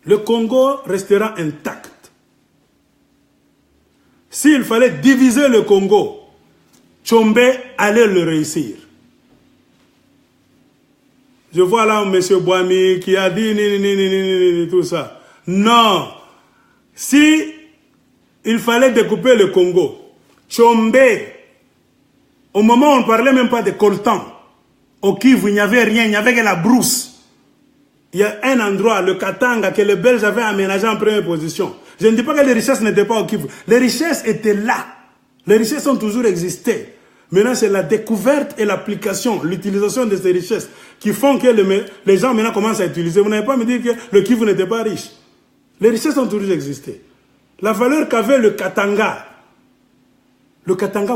Le Congo restera intact. S'il fallait diviser le Congo, Tchombe allait le réussir. Je vois là M. Bouami qui a dit tout ça. Non. Si il fallait découper le Congo, Tchombe, au moment où on ne parlait même pas de coltan, au Kivu, il n'y avait rien, il n'y avait que la brousse. Il y a un endroit, le Katanga, que les Belges avaient aménagé en première position. Je ne dis pas que les richesses n'étaient pas au Kivu. Les richesses étaient là. Les richesses ont toujours existé. Maintenant, c'est la découverte et l'application, l'utilisation de ces richesses qui font que les gens maintenant commencent à utiliser. Vous n'avez pas à me dire que le Kivu n'était pas riche. Les richesses ont toujours existé. La valeur qu'avait le Katanga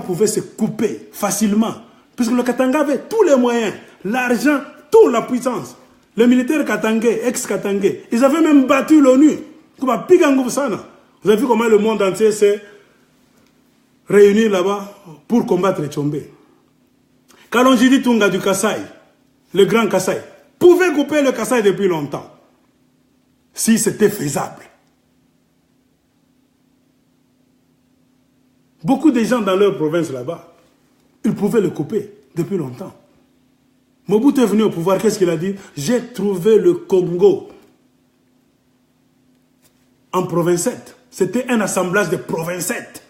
pouvait se couper facilement. Puisque le Katanga avait tous les moyens, l'argent, toute la puissance. Les militaires katangais, ex-katangais, ils avaient même battu l'ONU. Vous avez vu comment le monde entier s'est réuni là-bas pour combattre Tchombe. Kalonjidi Tunga du Kasaï, le grand Kasaï, pouvait couper le Kasaï depuis longtemps. Si c'était faisable. Beaucoup de gens dans leur province là-bas, ils pouvaient le couper depuis longtemps. Mobutu est venu au pouvoir, qu'est-ce qu'il a dit? J'ai trouvé le Congo en provincette. C'était un assemblage de provincettes.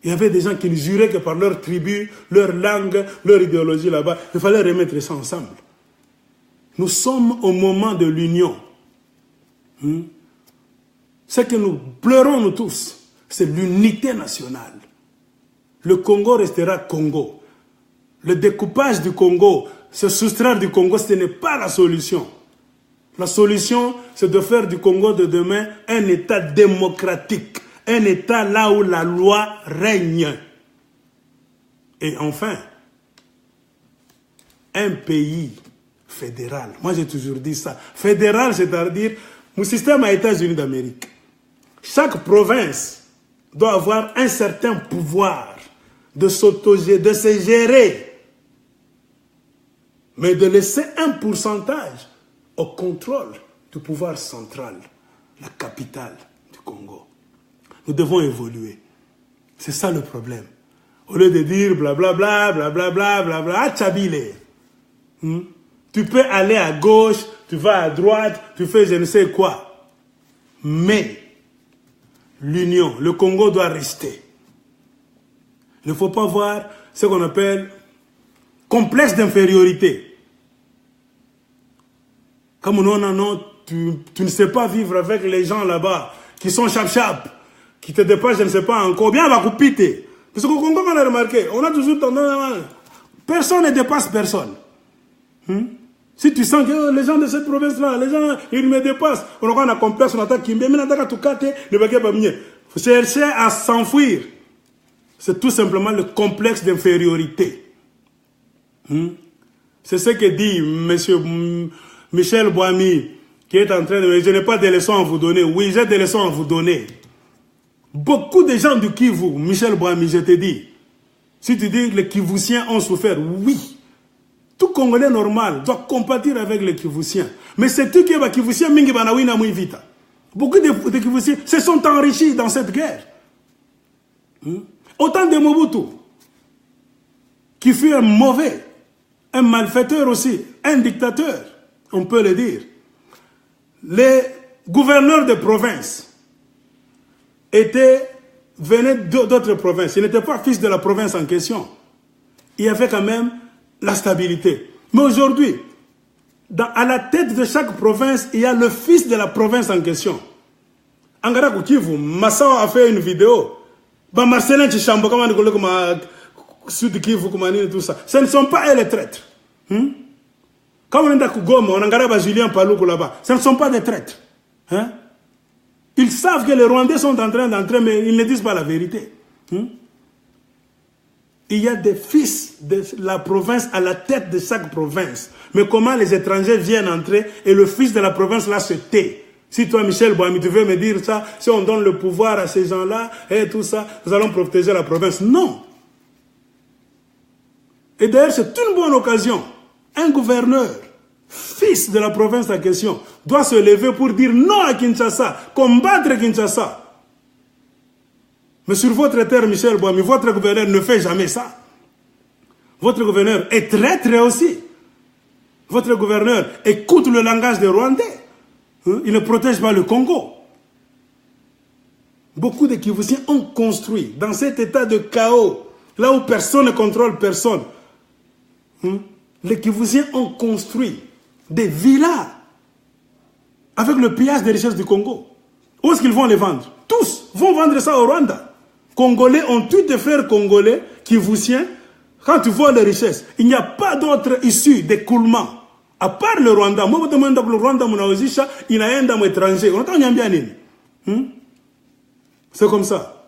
Il y avait des gens qui juraient que par leur tribu, leur langue, leur idéologie là-bas, il fallait remettre ça ensemble. Nous sommes au moment de l'union. Ce que nous pleurons nous tous, c'est l'unité nationale. Le Congo restera Congo. Le découpage du Congo, se soustraire du Congo, ce n'est pas la solution. La solution, c'est de faire du Congo de demain un État démocratique. Un État là où la loi règne. Et enfin, un pays fédéral. Moi, j'ai toujours dit ça. Fédéral, c'est-à-dire, mon système aux États-Unis d'Amérique. Chaque province doit avoir un certain pouvoir de s'autoger, de se gérer, mais de laisser un pourcentage au contrôle du pouvoir central, la capitale du Congo. Nous devons évoluer. C'est ça le problème. Au lieu de dire blablabla, blablabla, blablabla, ah, Tchabile. Tu peux aller à gauche, tu vas à droite, tu fais je ne sais quoi. Mais l'union, le Congo doit rester. Il ne faut pas voir ce qu'on appelle complexe d'infériorité. Comme non, tu ne sais pas vivre avec les gens là-bas qui sont chap-chap, qui te dépassent, je ne sais pas encore. Bien, on va couper. Parce qu'au Congo, on a remarqué, on a toujours tendance, personne ne dépasse personne. Si tu sens que les gens de cette province-là, les gens, ils me dépassent, on a un complexe, on attaque Kimbe, mais on attaque Tukate, ne va pas mieux. Vous cherchez à s'enfuir. C'est tout simplement le complexe d'infériorité. C'est ce que dit M. Michel Boami, qui est en train de dire, je n'ai pas de leçons à vous donner. Oui, j'ai des leçons à vous donner. Beaucoup de gens du Kivu, Michel Boami, je te dis, si tu dis que les Kivusiens ont souffert, oui. Tout Congolais normal doit compatir avec les Kivusiens. Mais c'est tout qui est Kivusiens, mingi banawina mouivita. Beaucoup de Kivusiens se sont enrichis dans cette guerre. Autant de Mobutu, qui fut un mauvais, un malfaiteur aussi, un dictateur, on peut le dire. Les gouverneurs de province venaient d'autres provinces. Ils n'étaient pas fils de la province en question. Il y avait quand même la stabilité. Mais aujourd'hui, à la tête de chaque province, il y a le fils de la province en question. Angara Kivu, Massao a fait une vidéo. Marcelin Chichambo, comment on dit, comme Sud Kivu, tout ça. Ce ne sont pas eux les traîtres. Quand on est à Goma, on a Julien Paloukou là-bas. Ce ne sont pas des traîtres. Ils savent que les Rwandais sont en train d'entrer, mais ils ne disent pas la vérité. Il y a des fils de la province à la tête de chaque province. Mais comment les étrangers viennent entrer et le fils de la province là se tait? Si toi, Michel Boami, tu veux me dire ça, si on donne le pouvoir à ces gens-là et tout ça, nous allons protéger la province. Non. Et d'ailleurs, c'est une bonne occasion. Un gouverneur, fils de la province en question, doit se lever pour dire non à Kinshasa, combattre Kinshasa. Mais sur votre terre, Michel Boami, votre gouverneur ne fait jamais ça. Votre gouverneur est traître aussi. Votre gouverneur écoute le langage des Rwandais. Il ne protège pas le Congo. Beaucoup de Kivusiens ont construit dans cet état de chaos, là où personne ne contrôle personne. Les Kivusiens ont construit des villas avec le pillage des richesses du Congo. Où est-ce qu'ils vont les vendre? Tous vont vendre ça au Rwanda. Congolais ont tué des frères congolais, Kivusiens. Quand tu vois les richesses, il n'y a pas d'autre issue d'écoulement. À part le Rwanda. Moi, je demande le Rwanda, il y a un étranger. C'est comme ça.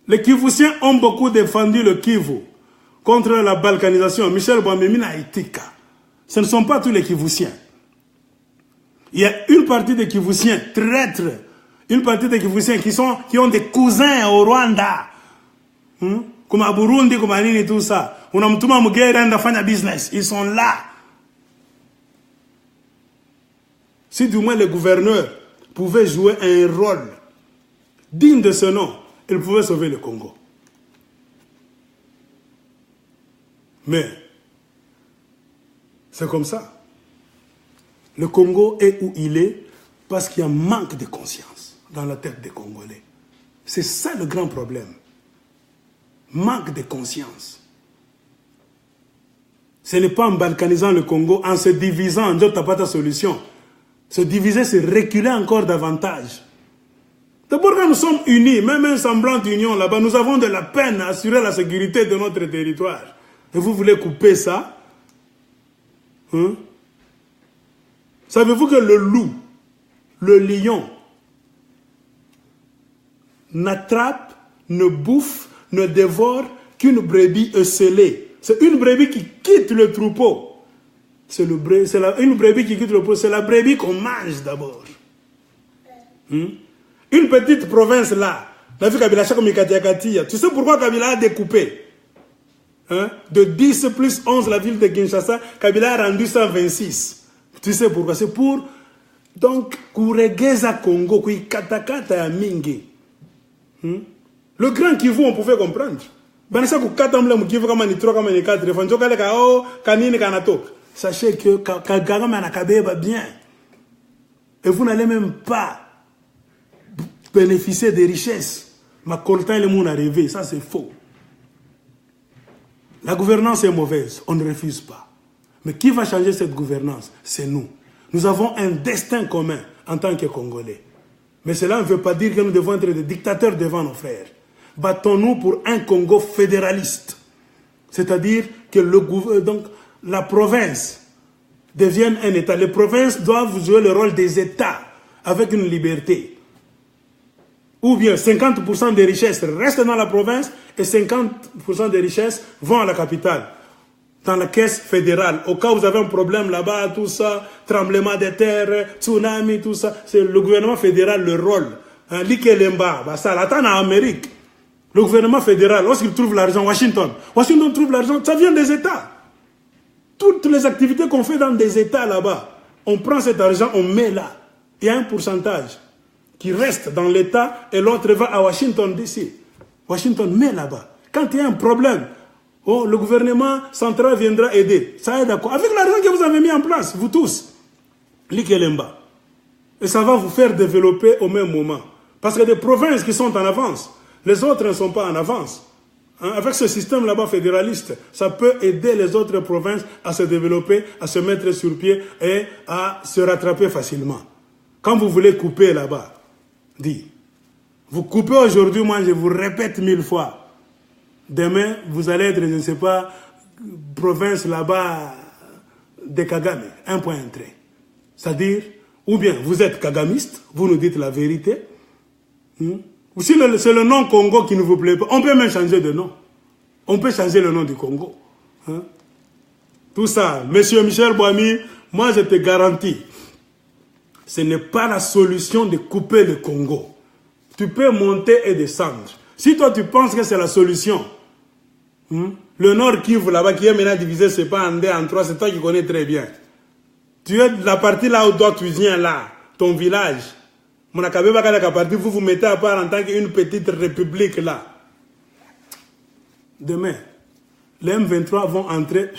Les Kivusiens ont beaucoup défendu le Kivu contre la balkanisation. Michel Boamemina Itika. Ce ne sont pas tous les Kivusiens. Il y a une partie des Kivusiens traîtres. Une partie des Kivusiens qui ont des cousins au Rwanda. Comme à Burundi, comme à Nini, tout ça. On a tout le business. Ils sont là. Si du moins les gouverneurs pouvaient jouer un rôle digne de ce nom, ils pouvaient sauver le Congo. Mais c'est comme ça. Le Congo est où il est parce qu'il y a un manque de conscience dans la tête des Congolais. C'est ça le grand problème. Manque de conscience. Ce n'est pas en balkanisant le Congo, en se divisant, en disant tu n'as pas ta solution. Se diviser, c'est reculer encore davantage. D'abord, quand nous sommes unis, même un semblant d'union là-bas, nous avons de la peine à assurer la sécurité de notre territoire. Et vous voulez couper ça? Savez-vous que le loup, le lion, n'attrape, ne bouffe, ne dévore qu'une brebis esselée? C'est une brebis qui quitte le troupeau. C'est une brebis qui quitte le troupeau. C'est la brebis qu'on mange d'abord. Une petite province là, la vie Kabila, tu sais pourquoi Kabila a découpé? De 10 plus 11, la ville de Kinshasa, Kabila a rendu 126. Tu sais pourquoi? C'est pour, donc, Kouregeza Congo, kui katakata ya mingi. Le grand Kivu, on pouvait comprendre. Sachez que Kagame Anakabe va bien. Et vous n'allez même pas bénéficier des richesses. Ma coltan le monde arrivé, ça c'est faux. La gouvernance est mauvaise, on ne refuse pas. Mais qui va changer cette gouvernance? C'est nous. Nous avons un destin commun en tant que Congolais. Mais cela ne veut pas dire que nous devons être des dictateurs devant nos frères. Battons-nous pour un Congo fédéraliste. C'est-à-dire que donc, la province devienne un État. Les provinces doivent jouer le rôle des États avec une liberté. Ou bien 50% des richesses restent dans la province et 50% des richesses vont à la capitale, dans la caisse fédérale. Au cas où vous avez un problème là-bas, tout ça, tremblement de terre, tsunami, tout ça, c'est le gouvernement fédéral le rôle. L'Ikelemba, ça l'attend en Amérique. Le gouvernement fédéral, lorsqu'il trouve l'argent, Washington trouve l'argent, ça vient des États. Toutes les activités qu'on fait dans des États là-bas, on prend cet argent, on met là. Il y a un pourcentage qui reste dans l'État et l'autre va à Washington d'ici. Washington met là-bas. Quand il y a un problème, le gouvernement central viendra aider. Ça aide à quoi? Avec l'argent que vous avez mis en place, vous tous. L'Ikelemba. Et ça va vous faire développer au même moment. Parce qu'il y a des provinces qui sont en avance. Les autres ne sont pas en avance. Avec ce système là-bas fédéraliste, ça peut aider les autres provinces à se développer, à se mettre sur pied et à se rattraper facilement. Quand vous voulez couper là-bas, vous coupez aujourd'hui, moi je vous répète 1000 fois. Demain, vous allez être, je ne sais pas, province là-bas de Kagame, un point entrée. C'est-à-dire, ou bien vous êtes kagamiste, vous nous dites la vérité, ou si c'est le nom Congo qui ne vous plaît pas, on peut même changer de nom. On peut changer le nom du Congo. Tout ça, monsieur Michel Boami, moi je te garantis, ce n'est pas la solution de couper le Congo. Tu peux monter et descendre. Si toi tu penses que c'est la solution, le Nord Kivu là-bas qui est maintenant divisé, c'est pas en deux, en trois, c'est toi qui connais très bien. Tu es la partie là où toi tu viens là, ton village. Vous vous mettez à part en tant qu'une petite république là. Demain, les M23 vont entrer,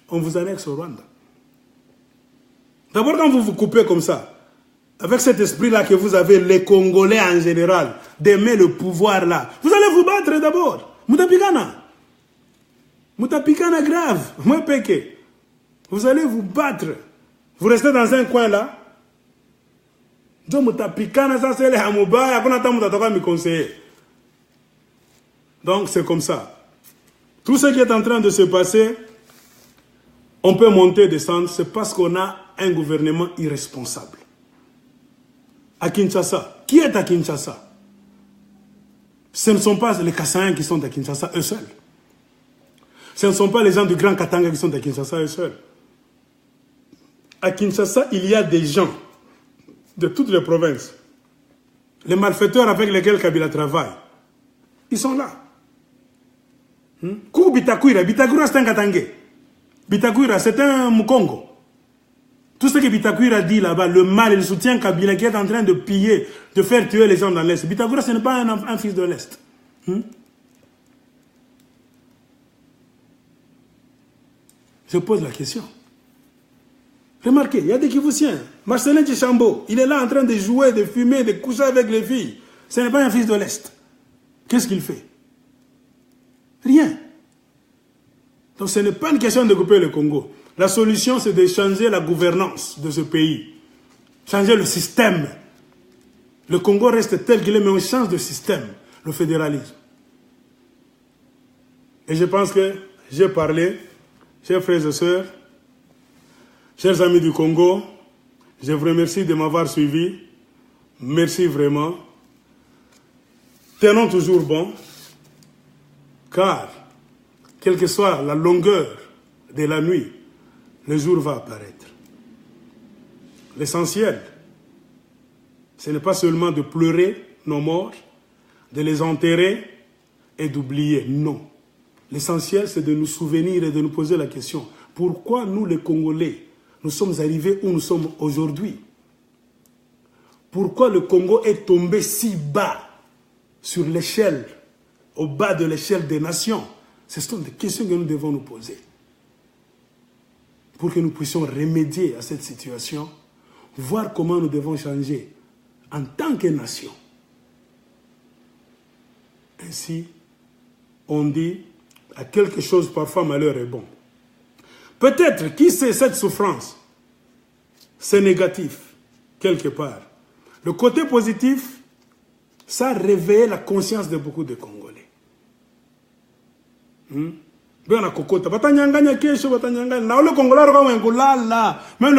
on vous annexe au Rwanda. D'abord quand vous vous coupez comme ça, avec cet esprit-là que vous avez, les Congolais en général, d'aimer le pouvoir là, vous allez vous battre d'abord. Moutapikana. Moutapikana grave. Moi péché. Vous allez vous battre. Vous restez dans un coin là. Donc c'est comme ça. Tout ce qui est en train de se passer, on peut monter et descendre, c'est parce qu'on a un gouvernement irresponsable. À Kinshasa, qui est à Kinshasa? Ce ne sont pas les Kassaïens qui sont à Kinshasa eux seuls. Ce ne sont pas les gens du Grand Katanga qui sont à Kinshasa eux seuls. À Kinshasa, il y a des gens de toutes les provinces. Les malfaiteurs avec lesquels Kabila travaille, ils sont là. Kou Bitakwira, Bitakwira c'est un Katangé. Bitakwira c'est un Mukongo. Tout ce que Bitakwira dit là-bas, le mal, il soutient Kabila qui est en train de piller, de faire tuer les gens dans l'Est. Bitakwira ce n'est pas un fils de l'Est. Je pose la question. Remarquez, il y a des Kivusiens. Marcelin Tchambo, il est là en train de jouer, de fumer, de coucher avec les filles. Ce n'est pas un fils de l'Est. Qu'est-ce qu'il fait? Rien. Donc ce n'est pas une question de couper le Congo. La solution, c'est de changer la gouvernance de ce pays. Changer le système. Le Congo reste tel qu'il est, mais on change de système. Le fédéralisme. Et je pense que j'ai parlé, chers frères et sœurs, chers amis du Congo, je vous remercie de m'avoir suivi. Merci vraiment. Tenons toujours bon, car, quelle que soit la longueur de la nuit, le jour va apparaître. L'essentiel, ce n'est pas seulement de pleurer nos morts, de les enterrer et d'oublier. Non. L'essentiel, c'est de nous souvenir et de nous poser la question. Pourquoi nous, les Congolais, nous sommes arrivés où nous sommes aujourd'hui? Pourquoi le Congo est tombé si bas sur l'échelle, au bas de l'échelle des nations? Ce sont des questions que nous devons nous poser. Pour que nous puissions remédier à cette situation, voir comment nous devons changer en tant que nation. Ainsi, on dit, à quelque chose parfois malheur est bon. Peut-être, qui sait, cette souffrance, c'est négatif, quelque part. Le côté positif, ça a réveillé la conscience de beaucoup de Congolais. Même le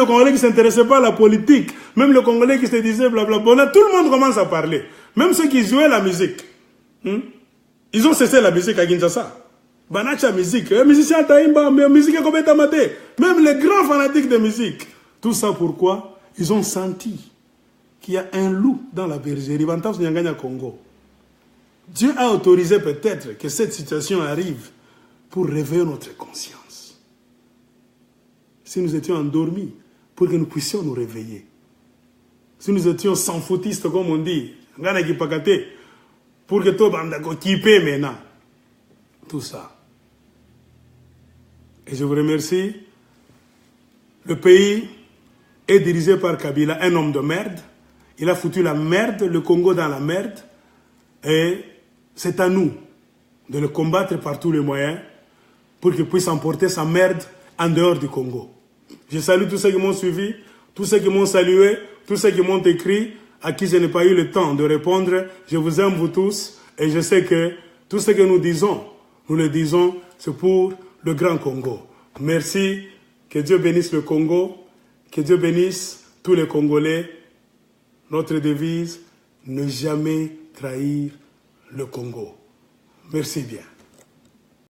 Congolais qui ne s'intéressait pas à la politique, même le Congolais qui se disait blablabla, tout le monde commence à parler. Même ceux qui jouaient la musique, ils ont cessé la musique à Kinshasa. Banacha musique, musicien Taïmba, musique comme Tamate, même les grands fanatiques de musique. Tout ça pourquoi? Ils ont senti qu'il y a un loup dans la bergerie. Congo. Dieu a autorisé peut-être que cette situation arrive pour réveiller notre conscience. Si nous étions endormis, pour que nous puissions nous réveiller. Si nous étions sans foutistes, comme on dit, pour que tout le monde soit maintenant. Tout ça. Et je vous remercie. Le pays est dirigé par Kabila, un homme de merde. Il a foutu la merde, le Congo dans la merde. Et c'est à nous de le combattre par tous les moyens pour qu'il puisse emporter sa merde en dehors du Congo. Je salue tous ceux qui m'ont suivi, tous ceux qui m'ont salué, tous ceux qui m'ont écrit, à qui je n'ai pas eu le temps de répondre. Je vous aime vous tous et je sais que tout ce que nous le disons, c'est pour le Grand Congo. Merci, que Dieu bénisse le Congo, que Dieu bénisse tous les Congolais. Notre devise, ne jamais trahir le Congo. Merci bien.